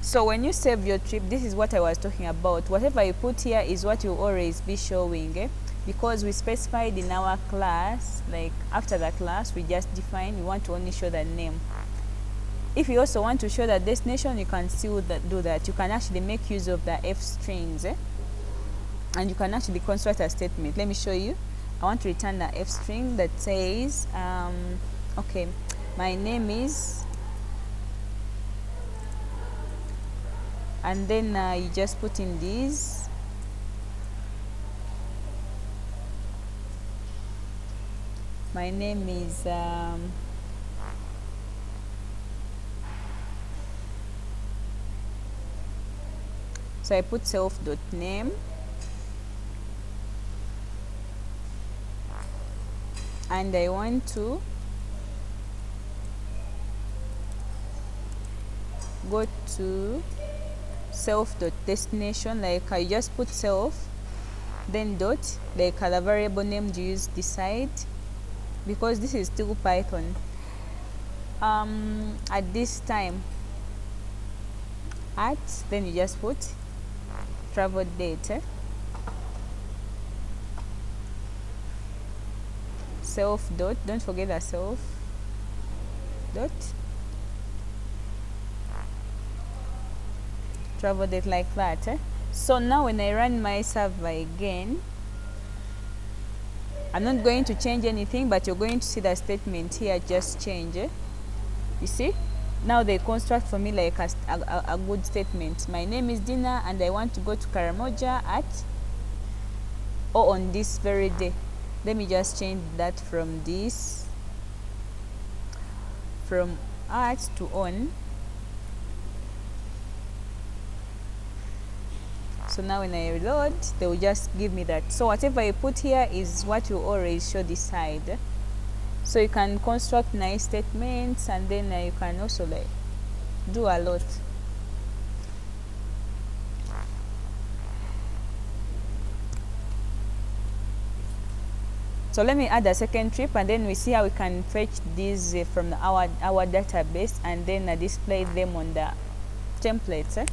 So when you save your trip, this is what I was talking about. Whatever you put here is what you'll always be showing, because we specified in our class, like after the class we just define we want to only show the name. If you also want to show the destination, you can still do that. You can actually make use of the f strings, and you can actually construct a statement. Let me show you. I want to return the f string that says okay, my name is, and then you just put in these. My name is so I put self.name, and I want to go to self.destination, like I just put self, then dot, like the variable name you use decide, because this is still Python. At this time, then you just put travel date, self dot, don't forget the self dot, travel date, like that. So now when I run my server again, I'm not going to change anything, but you're going to see the statement here just change. You see, now they construct for me like a good statement. My name is Dina and I want to go to Karamoja on this very day. Let me just change that from at to on. So now when I reload, they will just give me that. So whatever you put here is what will always show this side. So you can construct nice statements, and then you can also like do a lot. So let me add a second trip, and then we see how we can fetch these from our database, and then display them on the templates.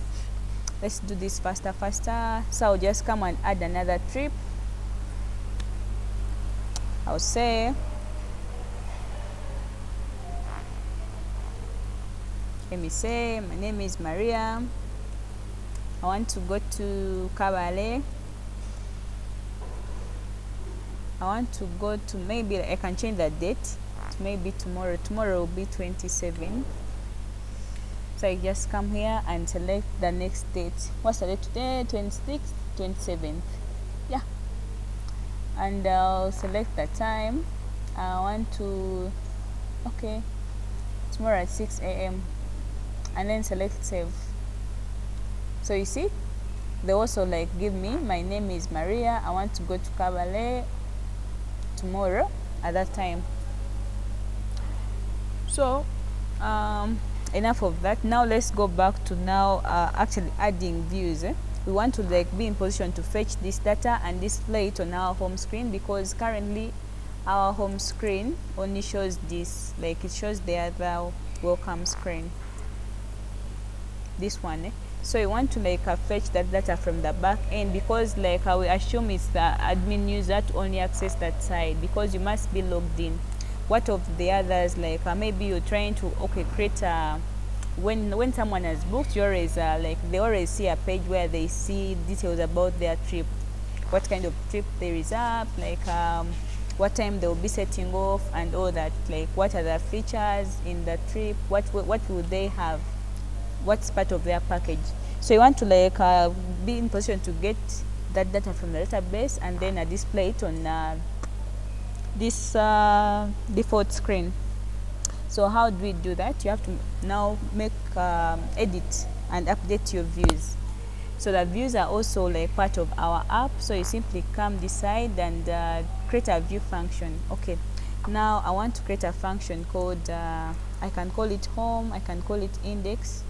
Let's do this faster. So I'll just come and add another trip. I'll say let me say my name is Maria. I want to go to Kabale. I want to go to, maybe I can change the date to maybe tomorrow. Tomorrow will be 27. So I just come here and select the next date. What's the date today? 26th, 27th. Yeah. And I'll select the time. I want to, okay, tomorrow at 6 a.m. and then select save. So you see, they also like give me, my name is Maria. I want to go to Kabale tomorrow at that time. So enough of that. Now let's go back to now actually adding views. We want to like be in position to fetch this data and display it on our home screen, because currently our home screen only shows this, like it shows the other welcome screen, this one. So you want to like fetch that data from the back end, because like I will assume it's the admin user to only access that side, because you must be logged in. What of the others, like maybe you're trying to create a, when someone has booked, you always like they always see a page where they see details about their trip, what kind of trip they reserved, like what time they will be setting off and all that, like what are the features in the trip, what will they have, what's part of their package. So you want to like be in position to get that data from the database and then display it on this default screen. So how do we do that? You have to now make edit and update your views. So the views are also like part of our app. So you simply come this side and create a view function. Okay, now I want to create a function called I can call it home, I can call it index.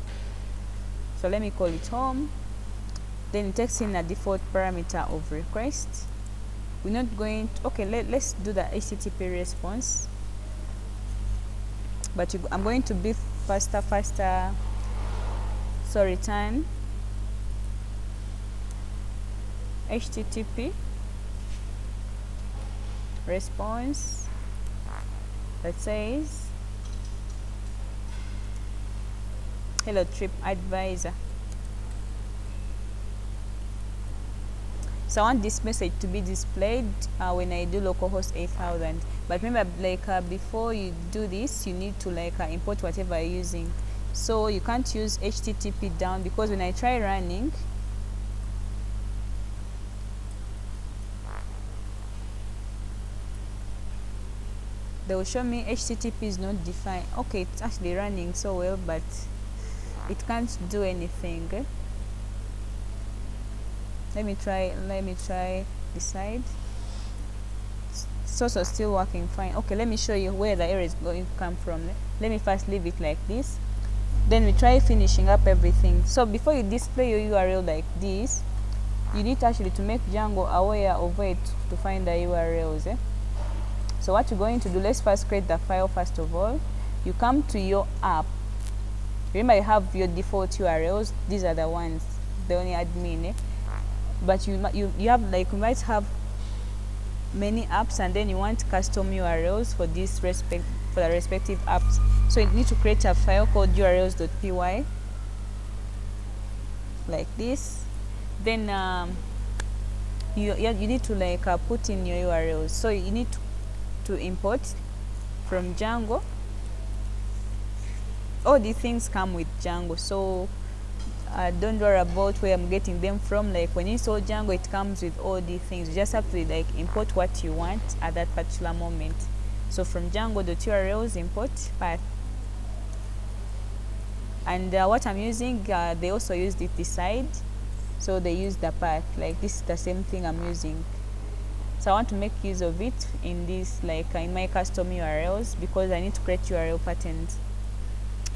So let me call it home. Then it takes in a default parameter of request. We're not going to, okay, let's do the HTTP response. But I'm going to be faster. So return HTTP response that says hello trip advisor. So I want this message to be displayed when I do localhost 8000. But remember, like before you do this, you need to like import whatever you're using. So you can't use HTTP down, because when I try running, they will show me HTTP is not defined. Okay, it's actually running so well, but it can't do anything. Let me try this side. It's also still working fine. Okay, let me show you where the error is going to come from. Let me first leave it like this, then we try finishing up everything. So before you display your URL like this, you need actually to make Django aware of where to find the URLs. So what you're going to do, let's first create the file. First of all, you come to your app. Remember, you have your default URLs. These are the ones, the only admin. But you have like, you might have many apps, and then you want custom URLs for this for the respective apps. So you need to create a file called urls.py like this. Then you need to like put in your URLs. So you need to import from Django. All these things come with Django, so don't worry about where I'm getting them from. Like when you install Django, it comes with all these things. You just have to like import what you want at that particular moment. So from Django.urls, import path. And what I'm using, they also used it this side. so they use the path. Like this is the same thing I'm using. So I want to make use of it in this, like in my custom URLs, because I need to create URL patterns.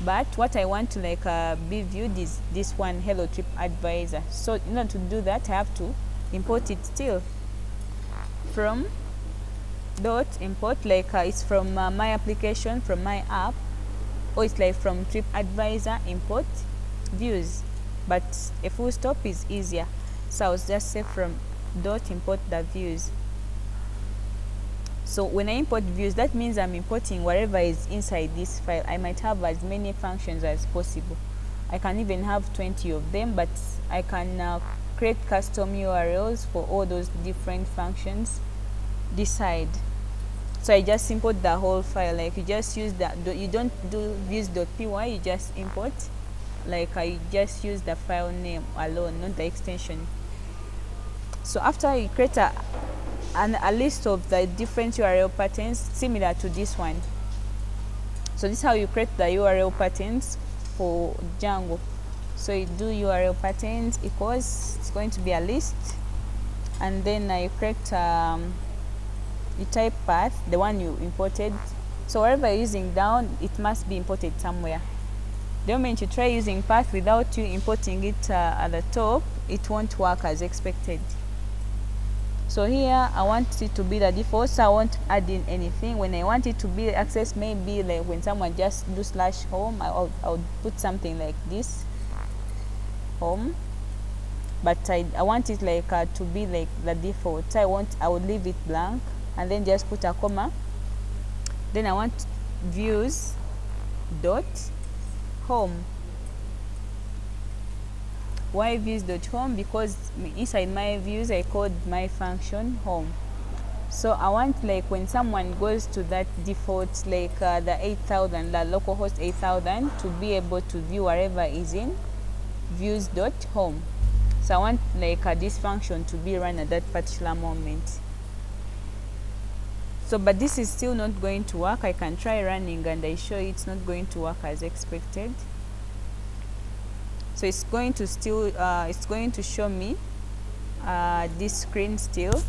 But what I want to be viewed is this one, Hello Trip Advisor. So in order to do that, I have to import it still from dot import, it's from my application, from my app, or it's like from Trip Advisor import views. But a full stop is easier, so I was just say from dot import the views. So when I import views, that means I'm importing whatever is inside this file. I might have as many functions as possible. I can even have 20 of them, but I can create custom URLs for all those different functions this side. So I just import the whole file. Like you just use that, you don't do views.py, you just import. Like I just use the file name alone, not the extension. So after you create a list of the different URL patterns similar to this one. So this is how you create the URL patterns for Django. So you do URL patterns equals, it's going to be a list, and then you create you type path, the one you imported. So wherever you're using down, it must be imported somewhere. The moment you try using path without you importing it at the top, it won't work as expected. So here I want it to be the default, so I won't add in anything. When I want it to be access, maybe like when someone just do /home, I'll put something like this, home. But I want it to be like the default. So I would leave it blank and then just put a comma. Then I want views dot home. Why views.home? Because inside my views I called my function home. So I want when someone goes to that default the 8000, the localhost 8000, to be able to view whatever is in views.home. So I want this function to be run at that particular moment. So but this is still not going to work. I can try running and I show it's not going to work as expected. So it's going to still it's going to show me this screen still.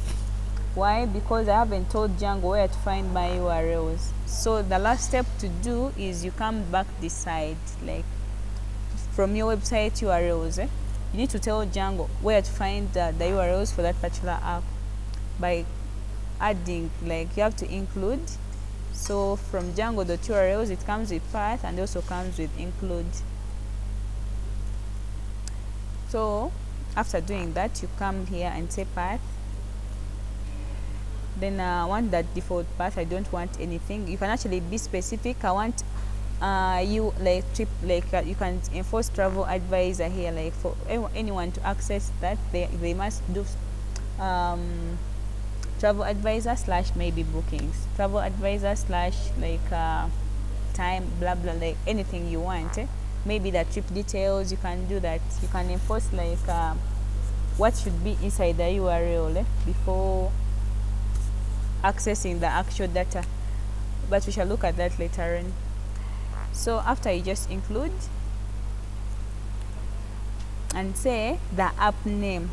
Why? Because I haven't told Django where to find my URLs. So the last step to do is you come back this side, from your website URLs. You need to tell Django where to find the URLs for that particular app by adding, you have to include. So from Django.urls, it comes with path and also comes with include. So after doing that, you come here and say path. Then I want that default path. I don't want anything. You can actually be specific. I want you you can enforce travel advisor here, for anyone to access that they must do travel advisor / maybe bookings, travel advisor / time, blah blah, anything you want. Maybe the trip details, you can do that. You can enforce what should be inside the URL before accessing the actual data, but we shall look at that later on. So after you just include and say the app name.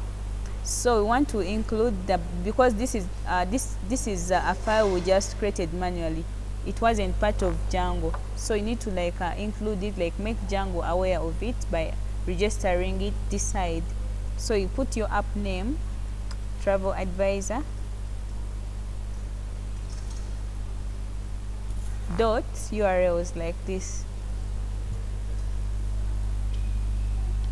So we want to include because this is a file we just created manually. It wasn't part of Django, so you need to include it, make Django aware of it by registering it this side. So you put your app name, travel advisor, dot URLs like this.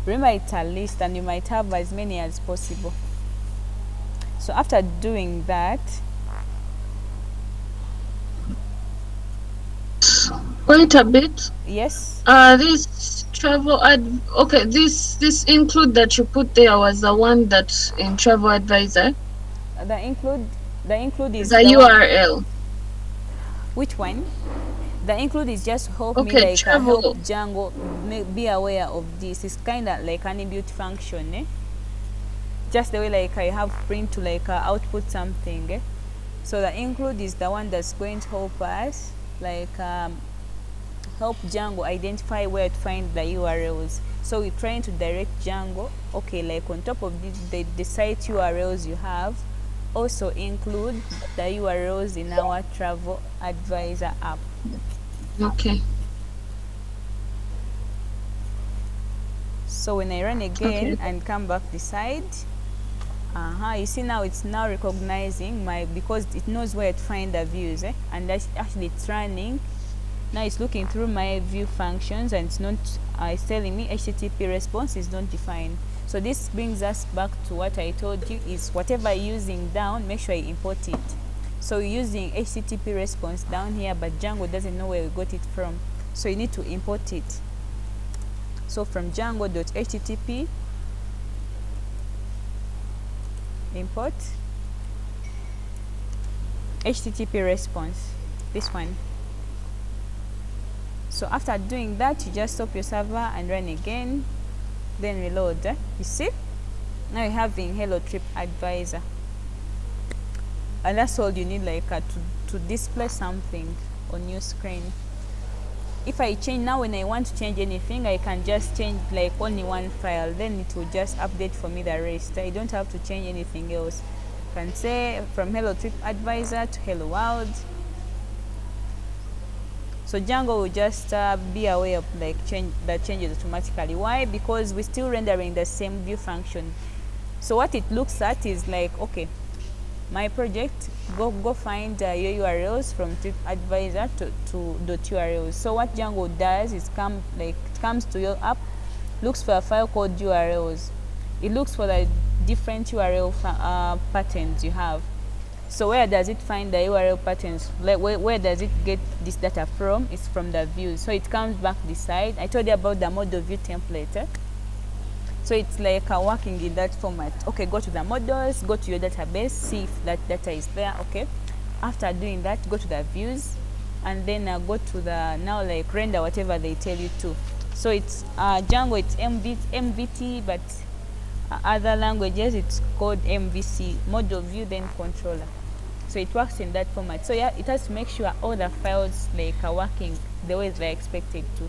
Remember, it's a list and you might have as many as possible. So after doing that, wait a bit. Yes. This travel okay, this include that you put there was the one that in travel advisor. The include is the URL. One. Which one? The include is just help me travel. help Django be aware of this. It's kind of like an inbuilt function, just the way I have print to output something. So the include is the one that's going to help us help Django identify where to find the URLs. So we're trying to direct Django, okay, like on top of the site URLs you have, also include the URLs in our travel advisor app. Okay. So when I run again and come back the site, you see now it's now recognizing because it knows where to find the views, and that's actually it's running. Now it's looking through my view functions and it's not, it's telling me HTTP response is not defined. So this brings us back to what I told you is whatever you're using down, make sure you import it. So you're using HTTP response down here, but Django doesn't know where we got it from. So you need to import it. So from django.http, import HTTP response, this one. So after doing that, you just stop your server and run again, then reload. You see, now you're having Hello Trip Advisor, and that's all you need, like to display something on your screen. If I change now, when I want to change anything, I can just change like only one file, then it will just update for me the rest. I don't have to change anything else. I can say from Hello Trip Advisor to Hello World. So Django will just be aware of like the changes automatically. Why? Because we're still rendering the same view function. So what it looks at is like, okay, my project, go find your URLs from TripAdvisor to .urls. So what Django does is it comes to your app, looks for a file called URLs. It looks for the different URL patterns you have. So where does it find the URL patterns? Like where does it get this data from? It's from the views. So it comes back this side. I told you about the model view template. So it's like working in that format. Okay, go to the models, go to your database, see if that data is there. Okay, after doing that, go to the views, and then go to the now like render whatever they tell you to. So it's Django, it's MVT, but other languages it's called MVC, model view then controller. So it works in that format. So yeah, it has to make sure all the files like are working the way they're expected to.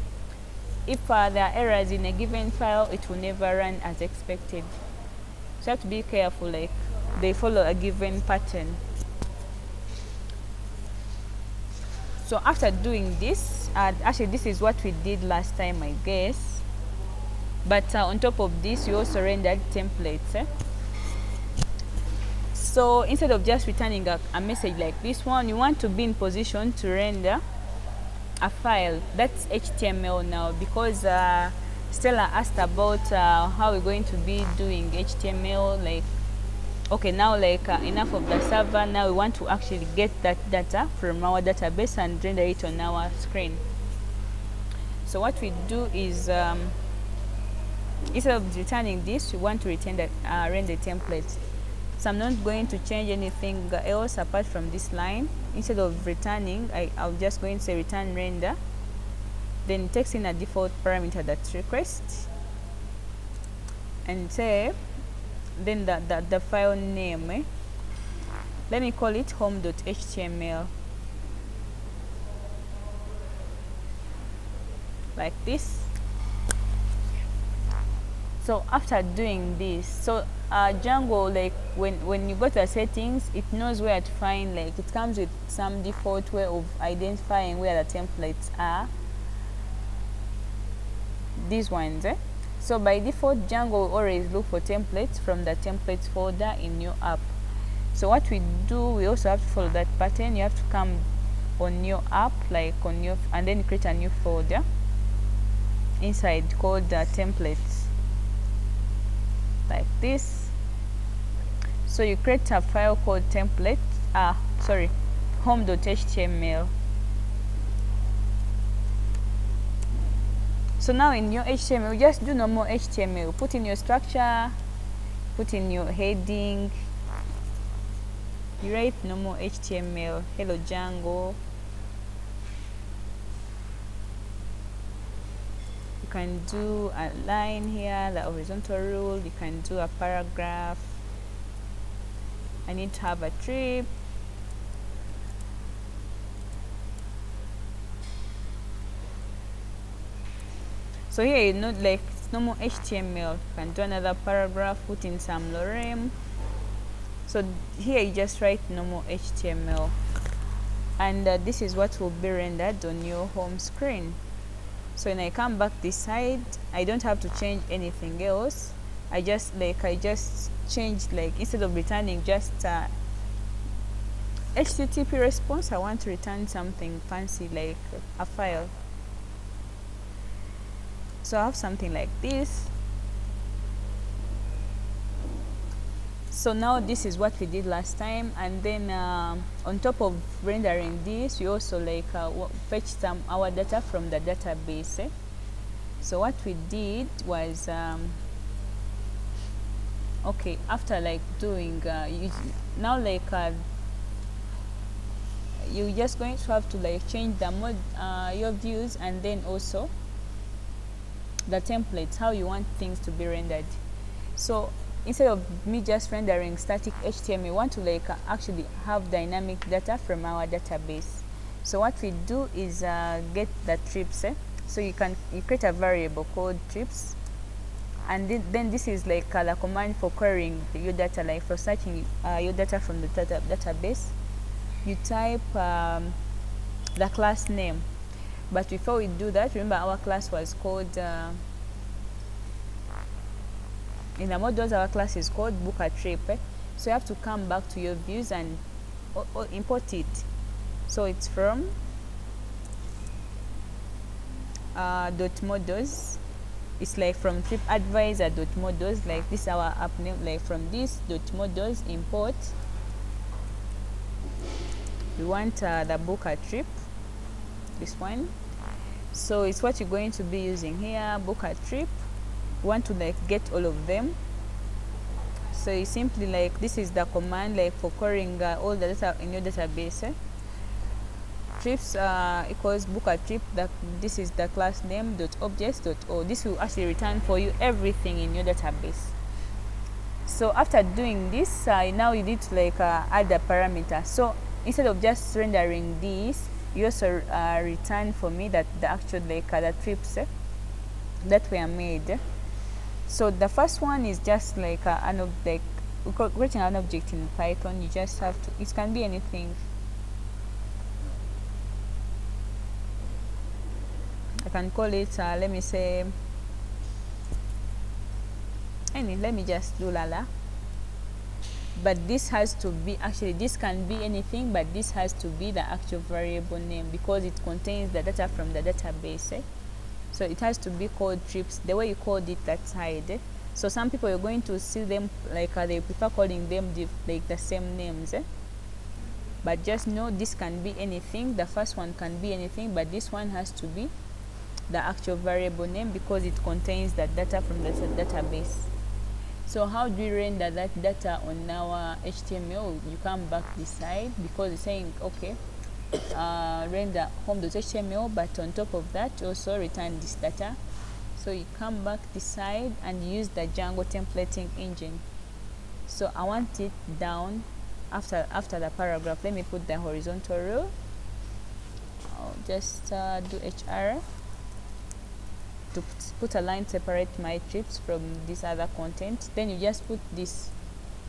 If there are errors in a given file, it will never run as expected. So you have to be careful, like they follow a given pattern. So after doing this, actually this is what we did last time, I guess. But on top of this, we also rendered templates. So instead of just returning a message like this one, you want to be in position to render a file that's HTML now, because Stella asked about how we're going to be doing HTML. Like, okay, now like enough of the server, now we want to actually get that data from our database and render it on our screen. So what we do is instead of returning this, we want to return the render template. So I'm not going to change anything else apart from this line. Instead of returning, I'll just go and say return render. Then it takes in a default parameter that's request. And say, then the file name, let me call it home.html. Like this. So after doing this, so Django, like when you go to the settings, it knows where to find, like it comes with some default way of identifying where the templates are. These ones, So by default, Django will always look for templates from the templates folder in your app. So what we do, we also have to follow that pattern. You have to come on your app, like on your, and then create a new folder inside called templates. Like this. So you create a file called template, home.html. So now in your HTML, just do normal HTML. Put in your structure, put in your heading. You write normal HTML. Hello Django. You can do a line here, the horizontal rule. You can do a paragraph. I need to have a trip. So here you know, like it's normal HTML. You can do another paragraph, put in some lorem. So here you just write normal HTML, and this is what will be rendered on your home screen. So when I come back this side, I don't have to change anything else. I just changed, like instead of returning just HTTP response, I want to return something fancy like a file. So I have something like this. So now this is what we did last time, and then on top of rendering this, we also fetch our data from the database. So what we did was okay, after doing now you're just going to have to change the mode your views, and then also the templates, how you want things to be rendered. So instead of me just rendering static HTML, we want to actually have dynamic data from our database. So what we do is get the trips. So you create a variable called trips, and then this is the command for querying your data, for searching your data from the database. You type the class name, but before we do that, remember our class was called in the modules, our class is called book a trip. So you have to come back to your views and import it. So it's from .modules. It's from TripAdvisor.modules, this is our app name. From this .modules import, we want the book a trip, this one. So it's what you're going to be using here, book a trip. We want to get all of them. So you simply this is the command for querying all the data in your database. Trips equals book a trip. This is the class name .objects.o. This will actually return for you everything in your database. So after doing this, now you need to add a parameter. So instead of just rendering this, you also return for me that the actual the trips that were made. So the first one is just an object. Creating an object in Python, you just have to, it can be anything. I can call it let me say let me just do Lala. But this has to be, actually this can be anything, but this has to be the actual variable name because it contains the data from the database. So it has to be called trips the way you called it that side. So some people you're going to see them they prefer calling them the same names. But just know this can be anything. The first one can be anything, but this one has to be the actual variable name because it contains the data from the database. So how do you render that data on our HTML? You come back this side because it's saying okay, render home.html, but on top of that also return this data. So you come back this side and use the Django templating engine. So I want it down after the paragraph. Let me put the horizontal row. I'll just do HR to put a line separate my trips from this other content. Then you just put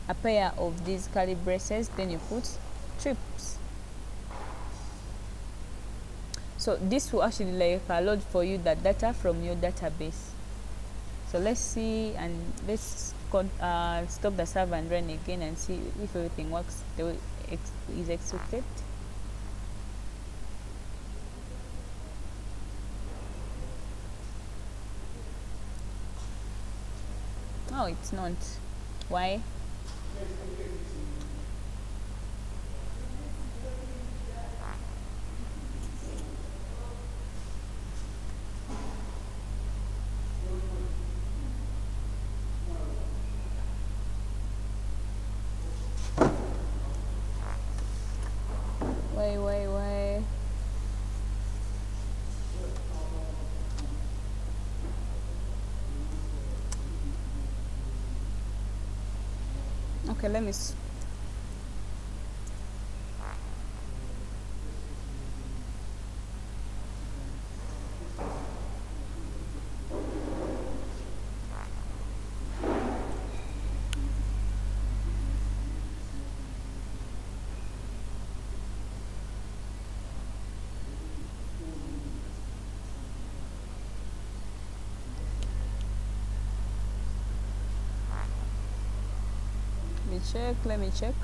a pair of these curly braces, then you put trips. So this will actually load for you the data from your database. So let's see, and let's stop the server and run again and see if everything works the way it is expected. Oh, it's not. Why? Why? Okay, let me Let me check.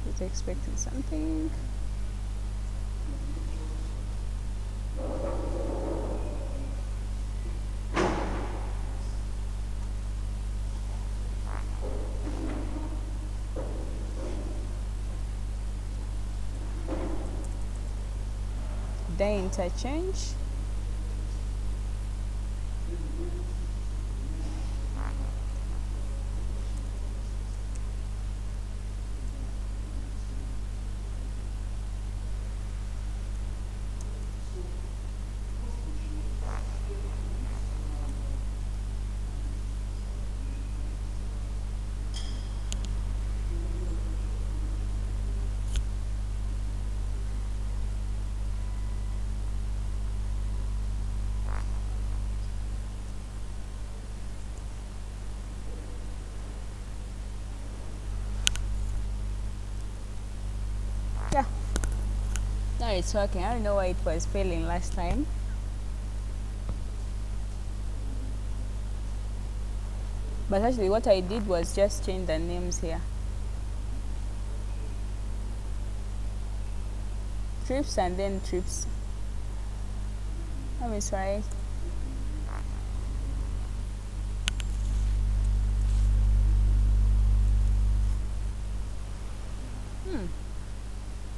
It's expecting something. The interchange. Yeah, now it's working. I don't know why it was failing last time. But actually what I did was just change the names here. Trips and then trips. Let me try.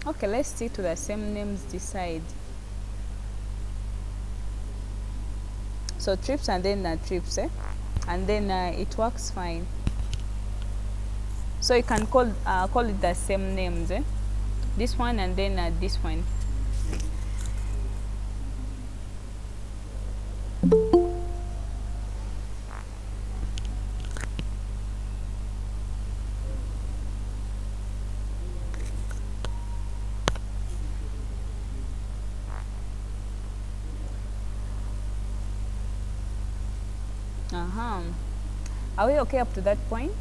Okay, let's stick to the same names this side. So trips and then trips, and then it works fine. So you can call it the same names, this one and then this one. Are we okay up to that point?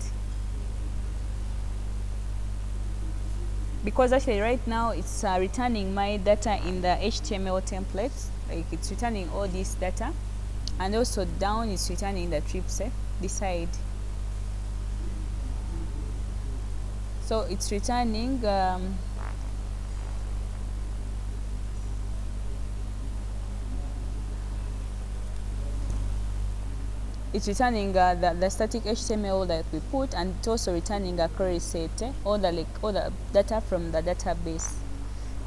Because actually right now it's returning my data in the HTML template, like it's returning all this data, and also down it's returning the trips, this side. So it's returning it's returning the static HTML that we put, and it's also returning a query set, all the data from the database.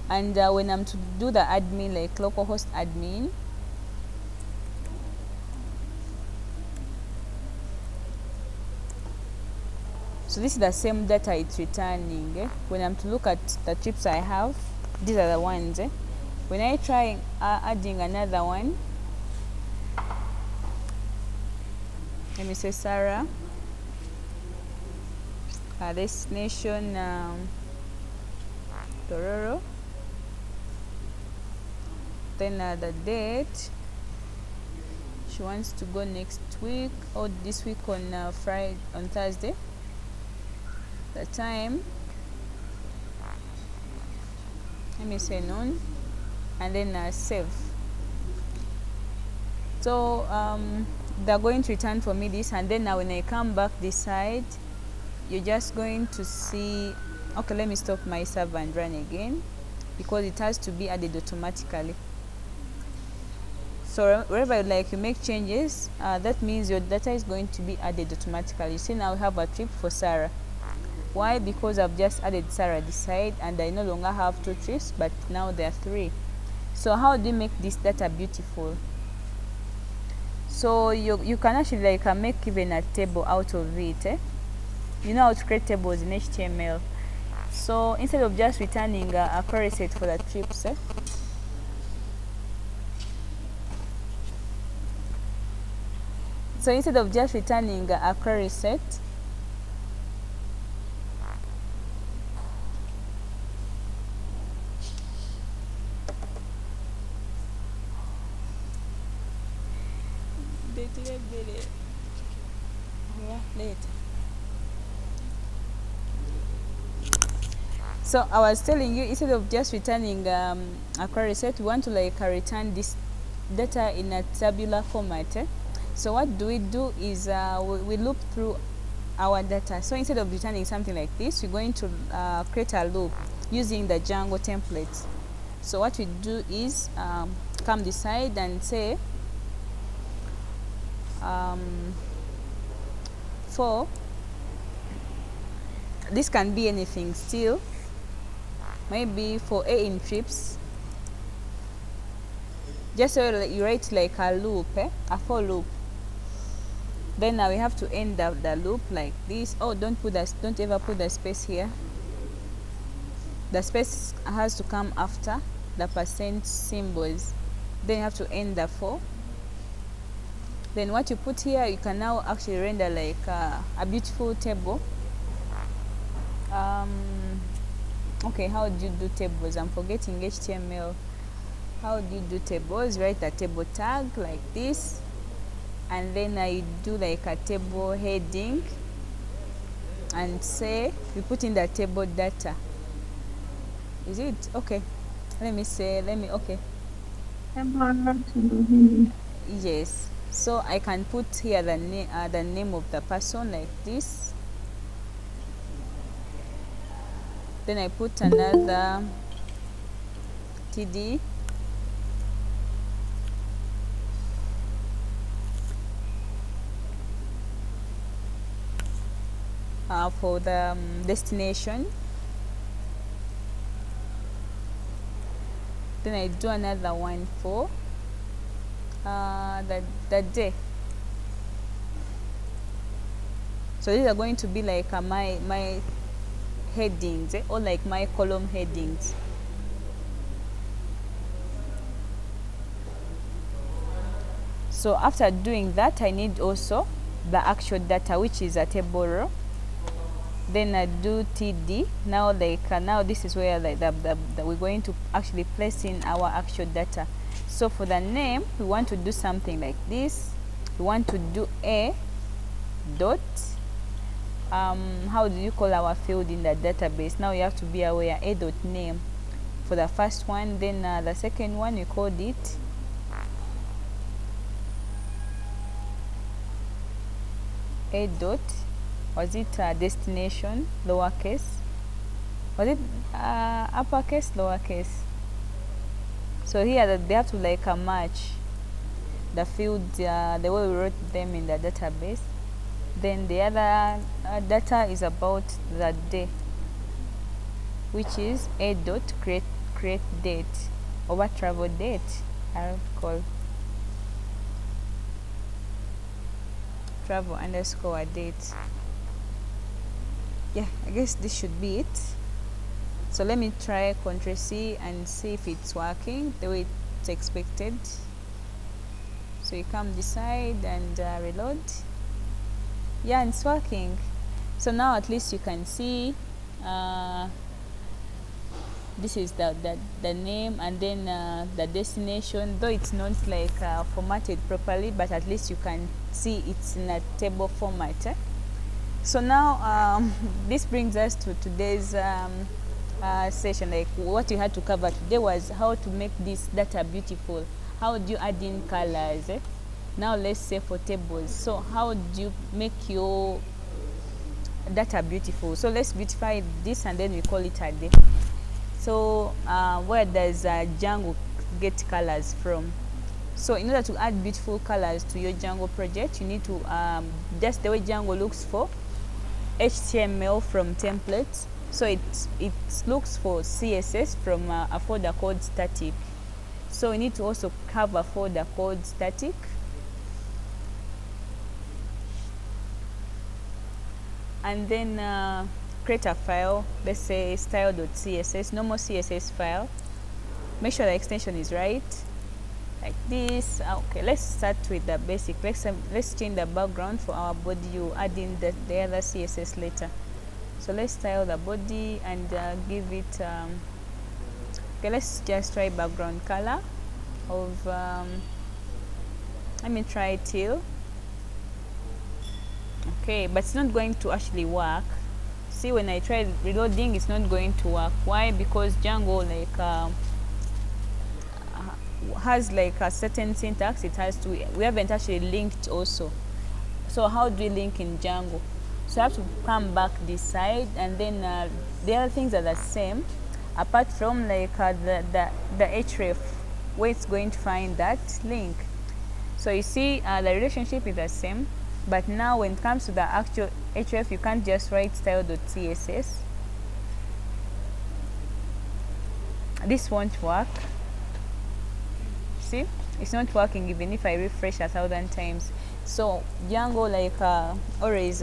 And when I'm to do the admin, like localhost admin, so this is the same data it's returning. When I'm to look at the trips I have, these are the ones. When I try adding another one, let me say Sarah, destination Tororo, then the date, she wants to go next week or this week on Thursday, the time, let me say noon, and then save. So they're going to return for me this, and then now when I come back this side, you're just going to see, okay, let me stop my server and run again, because it has to be added automatically. So wherever you make changes, that means your data is going to be added automatically. You see now we have a trip for Sarah. Why? Because I've just added Sarah this side, and I no longer have 2 trips, but now there are 3. So how do you make this data beautiful? So you can actually make even a table out of it. You know how to create tables in HTML. So instead of just returning a query set for the trips, so instead of just returning a query set, later. So I was telling you, instead of just returning a query set, we want to like return this data in a tabular format. So what do we do is we loop through our data. So instead of returning something like this, we're going to create a loop using the Django template. So what we do is come this side and say for, this can be anything still, maybe for A in trips, just so you write like a loop, a for loop. Then now we have to end the loop like this. Oh, don't ever put the space here. The space has to come after the percent symbols. Then you have to end the for. Then what you put here, you can now actually render like a beautiful table. Okay, how do you do tables? I'm forgetting HTML. How do you do tables? Write a table tag like this, and then I do like a table heading and say we put in the table data. Is it okay? Okay. Yes. So I can put here the name of the person like this. Then I put another TD. For the destination. Then I do another one for the day. So these are going to be like my headings, or like my column headings. So after doing that, I need also the actual data, which is a table row. Then I do TD. Now now this is where like we're going to actually place in our actual data. So for the name, we want to do something like this. We want to do a dot. How do you call our field in the database? Now you have to be aware, a dot name for the first one. Then the second one, we called it a dot. Was it destination, lowercase? Was it uppercase, lowercase? So here they have to like match the field the way we wrote them in the database. Then the other data is about the day, which is a dot create date, or what travel date. I don't call travel underscore date. Yeah, I guess this should be it. So let me try Ctrl+C and see if it's working the way it's expected. So you come this side and reload. Yeah, it's working. So now at least you can see this is the name, and then the destination, though it's not like formatted properly, but at least you can see it's in a table format. So now this brings us to today's session. Like what you had to cover today was how to make this data beautiful. How do you add in colors? Now let's say for tables. So how do you make your data beautiful? So let's beautify this and then we call it a day. So where does Django get colors from? So in order to add beautiful colors to your Django project, you need to just the way Django looks for HTML from templates. So it looks for CSS from a folder called static. So we need to also have a folder called static. And then create a file, let's say style.css, normal CSS file. Make sure the extension is right, like this. Okay, let's start with the basic. Let's change the background for our body. You add in the other CSS later. So let's style the body and give it okay, let's just try background color of let me try teal. Okay, but it's not going to actually work. see when I try reloading, it's not going to work. Why? Because Django has like a certain syntax. It has to. We haven't actually linked also. So how do we link in Django? So I have to come back this side, and then the other things are the same, apart from like the href, where it's going to find that link. So you see the relationship is the same, but now when it comes to the actual href, you can't just write style.css. This won't work. See, it's not working even if I refresh 1,000 times. So Django always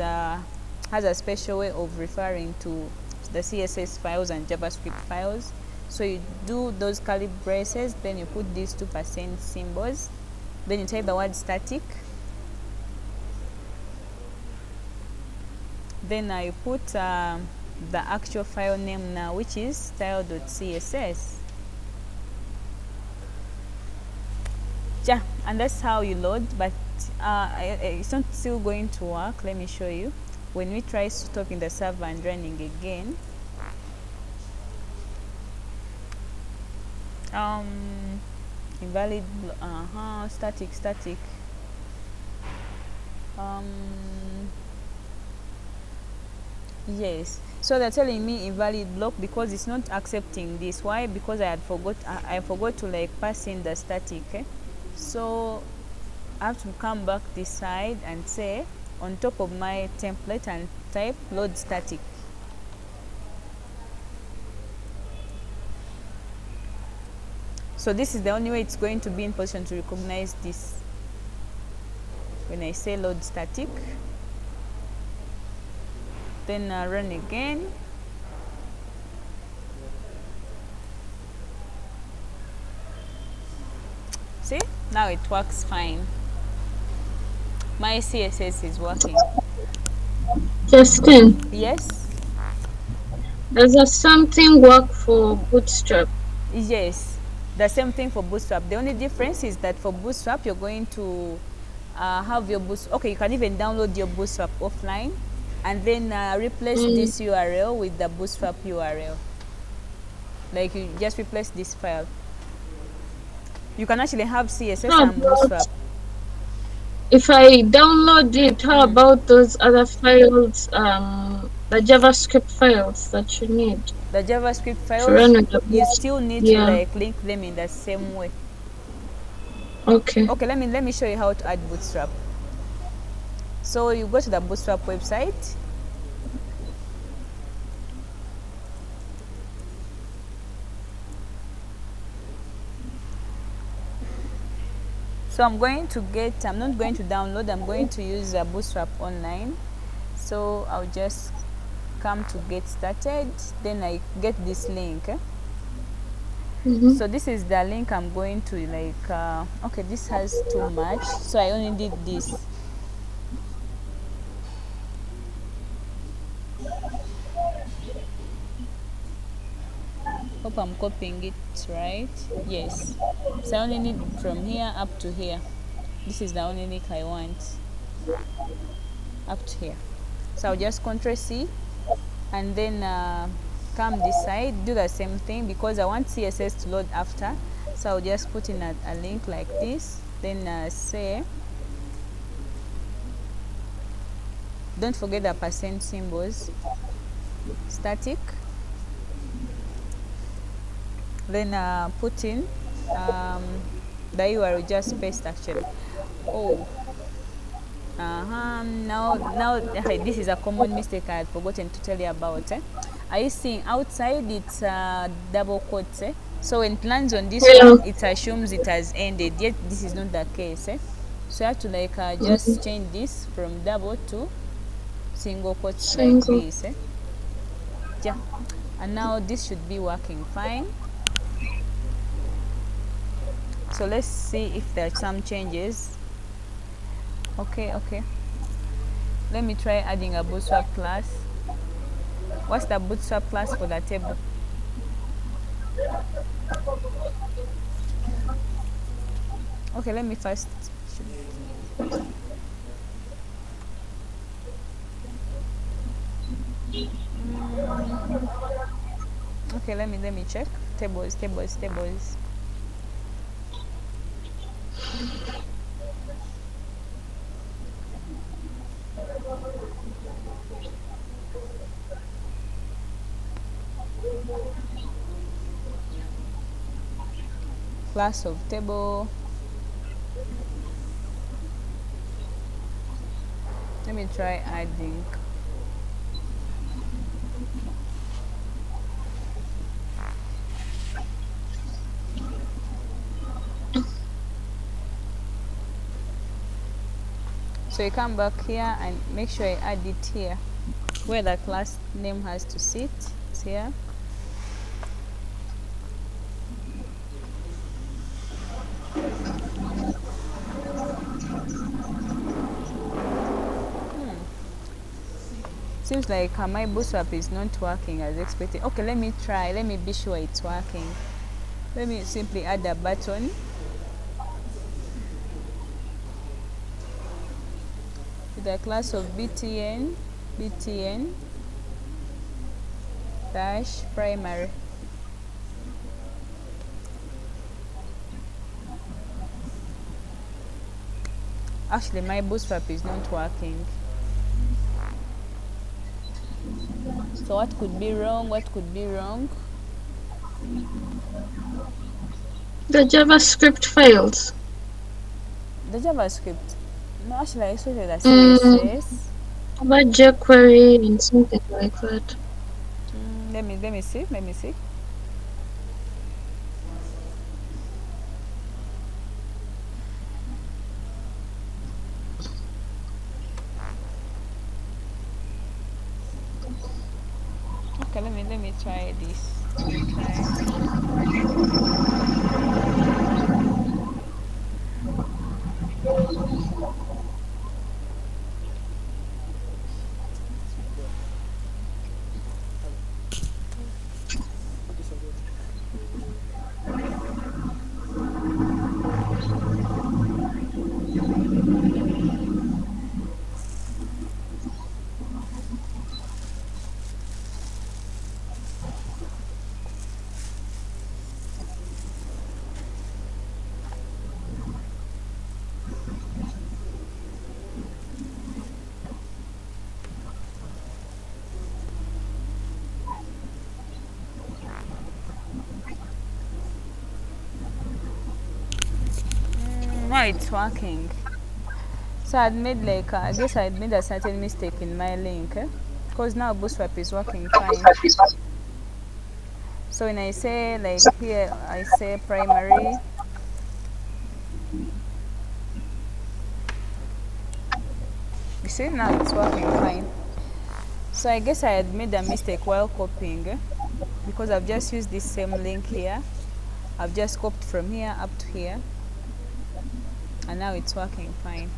has a special way of referring to the CSS files and JavaScript files. So you do those curly braces, then you put these 2% symbols, then you type the word static, then you put the actual file name now, which is style.css. Yeah, and that's how you load, but it's not still going to work. Let me show you. When we try stopping the server and running again, invalid, static, yes, so they're telling me invalid block because it's not accepting this. Why? Because I forgot to like pass in the static, so I have to come back this side and say on top of my template and type load static. So this is the only way it's going to be in position to recognize this. When I say load static, then run again. See, now it works fine. My CSS is working. Justin, Yes. does that something work for Bootstrap? Yes, the same thing for Bootstrap. The only difference is that for Bootstrap, you're going to have your Bootstrap. Okay, you can even download your Bootstrap offline, and then replace this URL with the Bootstrap URL. Like you just replace this file. You can actually have CSS How and Bootstrap. about if I download it, how about those other files, the JavaScript files that you need The JavaScript to run files, with the you Bootstrap? still need to Yeah, like link them in the same way. okay. Okay, let me show you how to add Bootstrap. So you go to the Bootstrap website. So I'm not going to download, I'm going to use Bootstrap online. So I'll just come to get started, then I get this link. So this is the link I'm going to like, okay, this has too much, so I only did this. Hope I'm copying it right. Yes. So I only need from here up to here. This is the only link I want. Up to here. So I'll just Ctrl C and then come this side, do the same thing because I want CSS to load after. So I'll just put in a link like this, then say, don't forget the percent symbols, static, then put in the URL, just paste actually. Oh, now this is a common mistake I had forgotten to tell you about. Are you seeing outside it's double quotes? So when it lands on this one, it assumes it has ended, yet this is not the case. So you have to like just change this from double to single quotes like this. Yeah, and now this should be working fine. So let's see if there are some changes. Okay, let me try adding a bootstrap class. What's the bootstrap class for the table? Okay, let me first. Okay, let me check. Tables. Class of table. Let me try adding. So you come back here and make sure I add it here where the class name has to sit. It's here. Seems like my bootstrap is not working as expected. Okay, let me try. Let me be sure it's working. Let me simply add a button. With the class of btn dash primary. Actually, my bootstrap is not working. So what could be wrong? What could be wrong? The JavaScript fails. The JavaScript. No, actually, I saw the Mm, CSS. about jQuery and something like that. Let me see. Let me see. Okay, let me try this. Let me try. No, it's working. So I'd made like I guess I'd made a certain mistake in my link, because now Bootstrap is working fine. So when I say like here, I say primary. You see now it's working fine. So I guess I had made a mistake while copying, because I've just used this same link here. I've just copied from here up to here, and now it's working fine.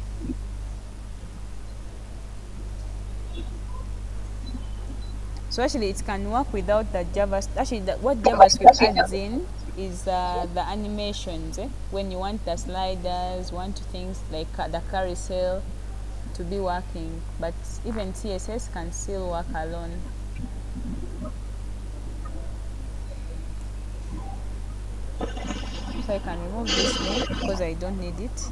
So actually it can work without the JavaScript. Actually what JavaScript adds in is the animations. When you want the sliders, want things like the carousel to be working, but even CSS can still work alone. So I can remove this link because I don't need it.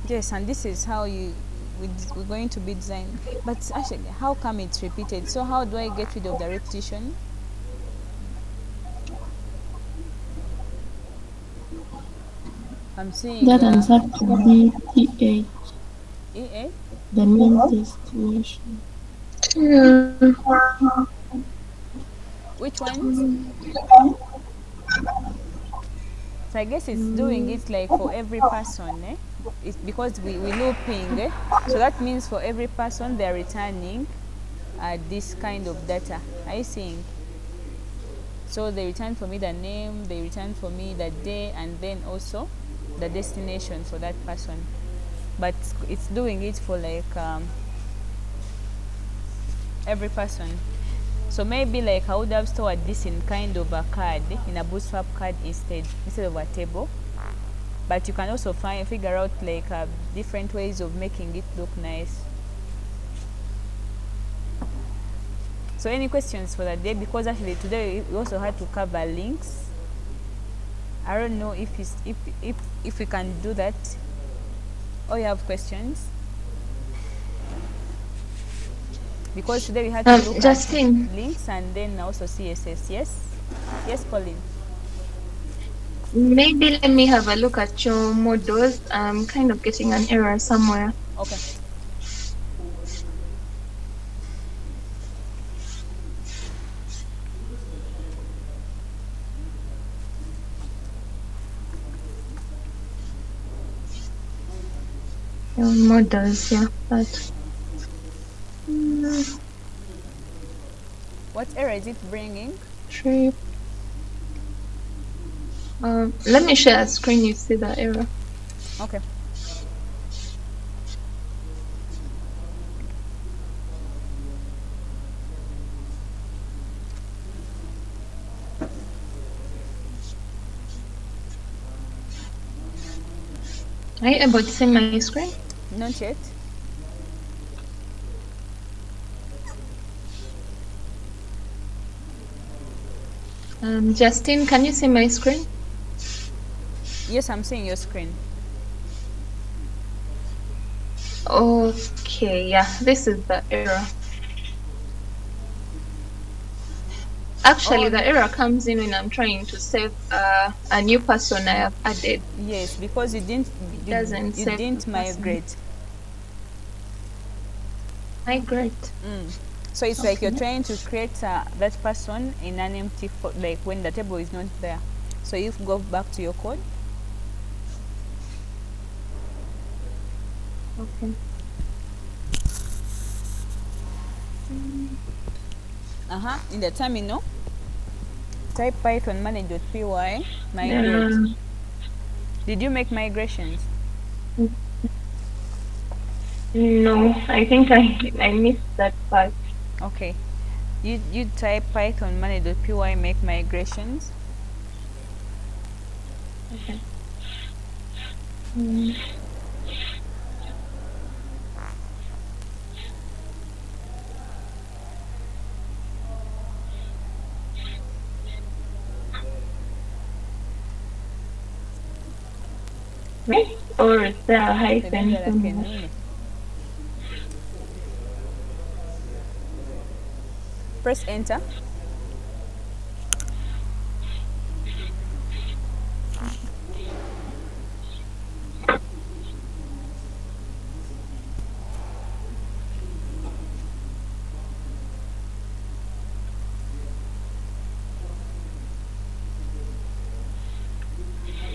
Yes, and this is how we're going to be designed. But actually, how come it's repeated? So how do I get rid of the repetition? I'm seeing That answer to be TH, EA. the main destination. Yeah. Which ones? So I guess it's doing it like for every person. It's because we looping. So that means for every person they're returning this kind of data. Are you seeing? So they return for me the name, they return for me the day, and then also the destination for that person. But it's doing it for like every person. So maybe like I would have stored this in kind of a card, in a bootstrap card instead of a table. but you can also figure out like different ways of making it look nice. So any questions for that day? Because actually today we also had to cover links. I don't know if we can do that. Or you have questions? Because today we had to look at Justine, links and then also CSS. Yes? Yes, Pauline. maybe let me have a look at your models. I'm kind of getting an error somewhere. Okay. Your models, yeah, but What error is it bringing? trip. Let me share a screen. You see the error. Okay. Are you able to see my screen? Not yet. Justine, can you see my screen? Yes, I'm seeing your screen. Okay, yeah, this is the error. Actually, Oh, the error comes in when I'm trying to save a new person I have added. yes, because you didn't It you, doesn't you save the didn't person. migrate. Migrate. So it's like you're Okay. trying to create that person in an empty like when the table is not there. So you go back to your code. Okay. In the terminal, type python manage.py migrate. Then, Did you make migrations? no, I think I missed that part. Okay. You type python manage.py make migrations. Okay. Mm. Right? Or is there a hyphen Tebengera somewhere? kenene. Press enter.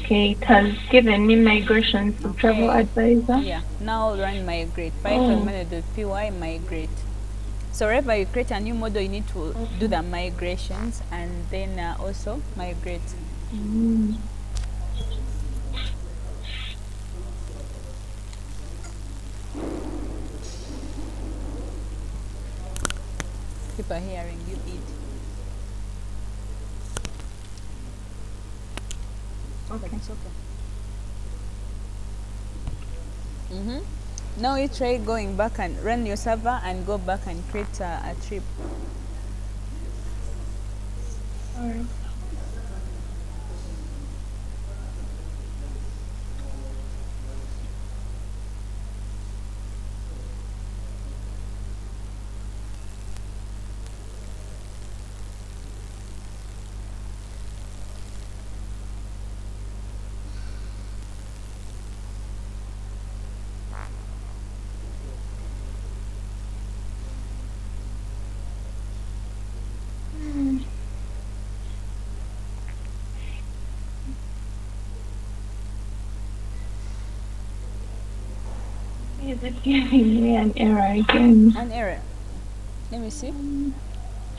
Okay, it has given me migration to travel Okay. advisor. Yeah. Now run migrate. Python Oh, manage.py migrate. So wherever you create a new model, you need to do okay. the migrations and then also migrate. Mm. People are hearing you eat. But Okay. it's okay. Now you try going back and run your server and go back and create a trip. All right. Is it giving me an error again? An error. Let me see.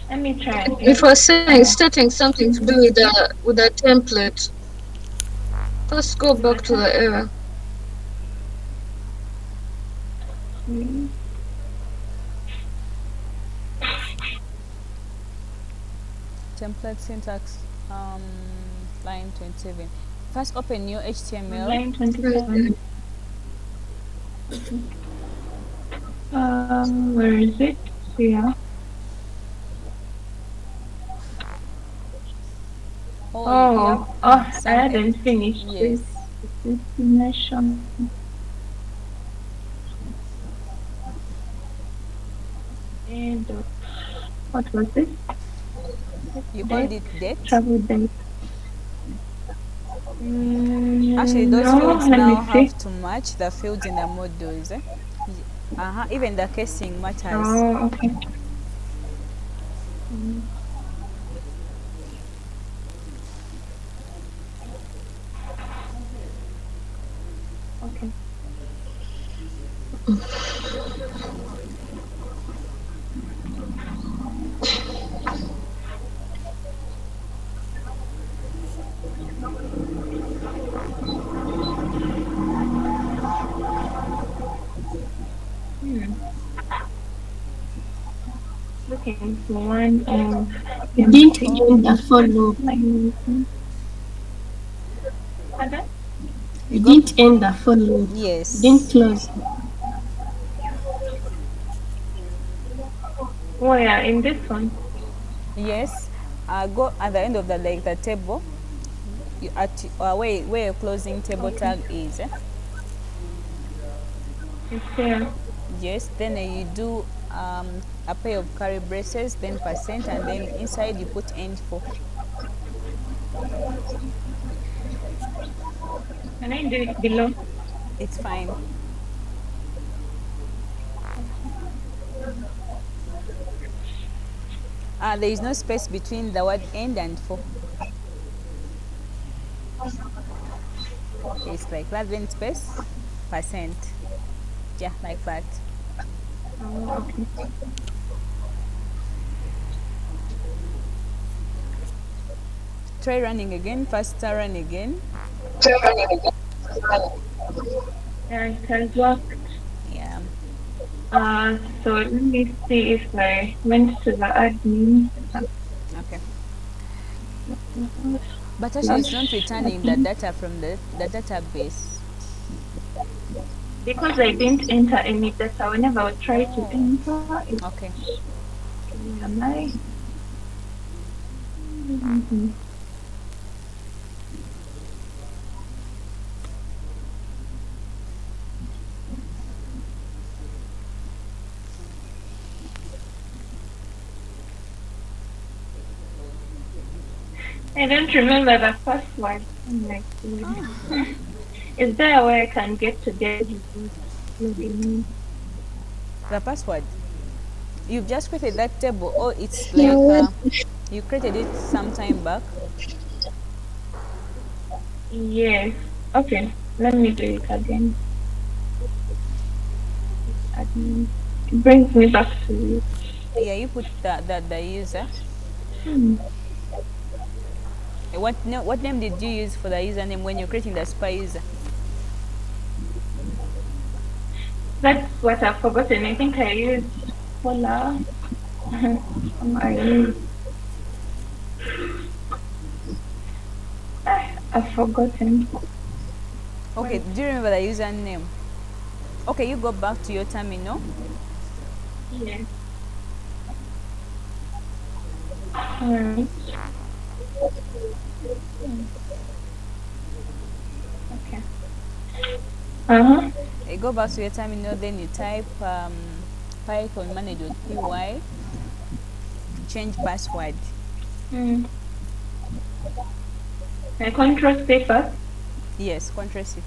Let me try It again. was saying starting something to do with the template. Let's go back to the error. Mm. Template syntax. Line 27. First, open your HTML. Line 27. Where is it? Yeah. Oh, you have Oh, I some hadn't finished yes. this destination. And what was this? You called Date, it date. travel date. Actually, those No, fields let me now see. have to match the fields in the modules. Even the casing matters. Oh, okay. Mm, okay. Hmm. Looking for one You didn't empty. end the follow. Like, pardon? You You go, didn't end the follow. You didn't yes, close. Oh, yeah, in this one. yes. Go at the end of the the table. You at where your closing table Okay. tag is. It's here. Yes. Then you do a pair of curly braces, then percent, and then inside you put end for. Can I do it below? It's fine. There is no space between the word end and for. It's like that, then space, percent. Yeah, like that. Oh, okay. Try running again, faster run again. Yeah, it has worked. Yeah. So let me see if I went to the admin. Okay. But actually, it's not Slash returning the admin. data from the database. Because I didn't enter any data, whenever I try to Oh, enter, it okay. am I? Mhm. I don't remember the password. Oh my god. Is there a way I can get to get logging in? The password. You've just created that table, or it's Yeah, like what? you created it some time back. Yes. Okay. Let me do it again. Admin. It brings me back to it. Yeah, you put the user. Hmm. What name did you use for the username when you're creating the spy user? That's what I've forgotten. I think I used Hola. I used, I've forgotten. Okay, Wait. do you remember the username? Okay, you go back to your terminal. Yes. Alright. Hmm. Okay. Uh-huh. You go back to your terminal, then you type python manage.py, change password. Hmm. My contrast paper. Yes, Ctrl C.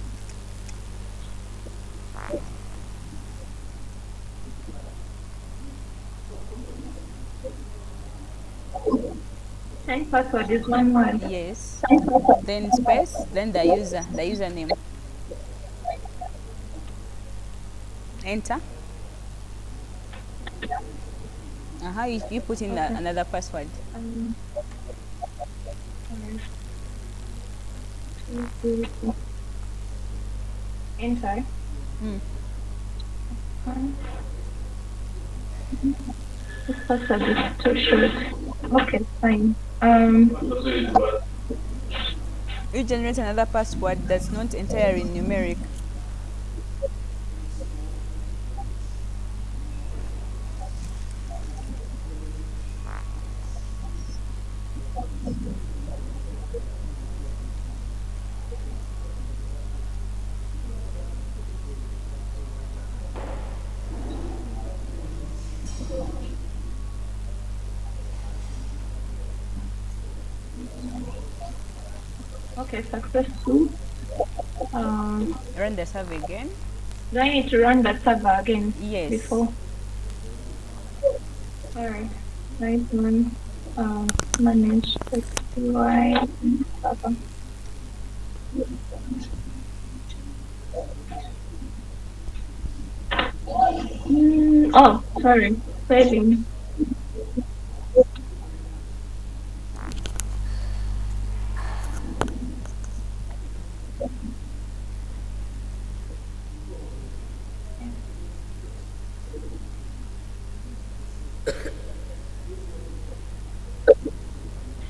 Change password is one word. Yes. Then space, then the username. Enter. You put in Okay. another password. Um, alright. Enter. Mm. Um, this password is too short. Okay, fine. You generate another password that's not entirely numeric. Okay, successful. Run the server again. Do I need to run the server again Yes. before? All right. Right one. Manage XY server. Oh, sorry. Saving.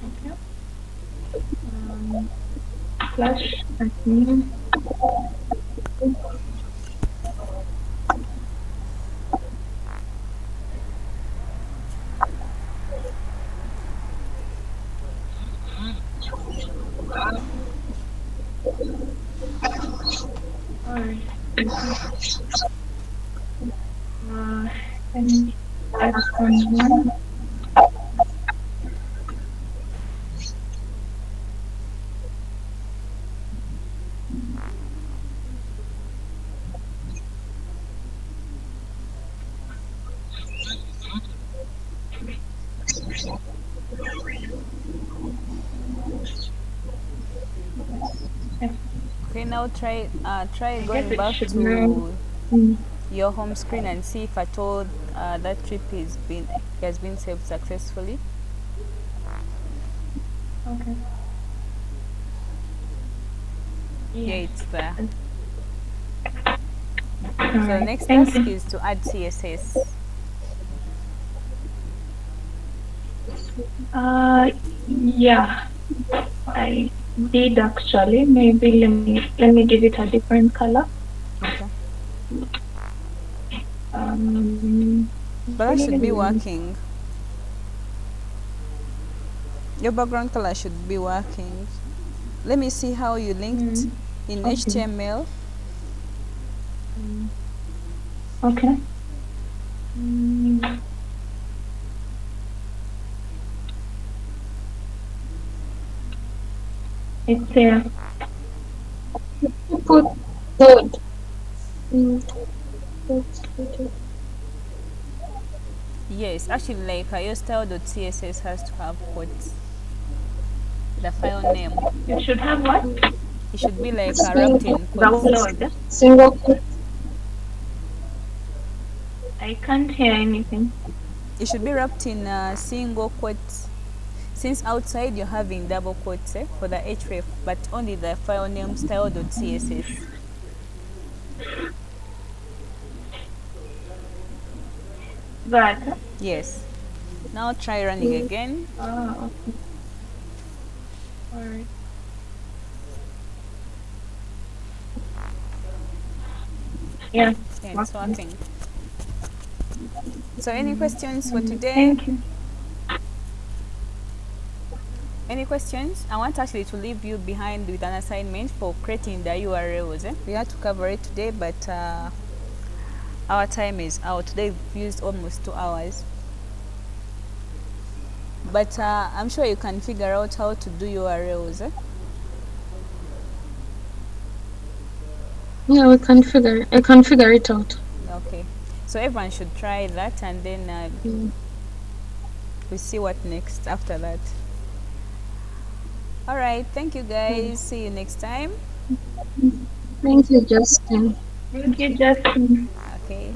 Okay. Flash admin. All right. Uh, and that's one. Okay, now try I guess going it back should now. to Mm, your home screen and see if at all that trip has been saved successfully. okay. Yeah, Yes. it's there. All So the right. next Thank task you. is to add CSS. Yeah, I did actually. Maybe let me give it a different color. Okay. Um, But that should be working. Your background color should be working. Let me see how you linked in okay. HTML. Okay. Mm, it's there. Put code. Mm, put- Yes, actually, like your style.css has to have quotes. The file name. It should have what? It should be like wrapped single in quotes. Download. single quote. I can't hear anything. It should be wrapped in single quotes. Since outside you're having double quotes for the href, but only the file name style.css. That. Yes. Now try running again. Okay. All right. Yeah. Yeah, it's Working. working. So any questions for today? Thank you. Any questions? I want actually to leave you behind with an assignment for creating the URLs. We had to cover it today, but our time is out. Today we've used almost 2 hours. But I'm sure you can figure out how to do URLs. Yeah, I can figure it out. Okay. So everyone should try that, and then we'll see what next after that. All right. Thank you, guys. See you next time. Thank you, Justin. Thank you, Justin. Okay.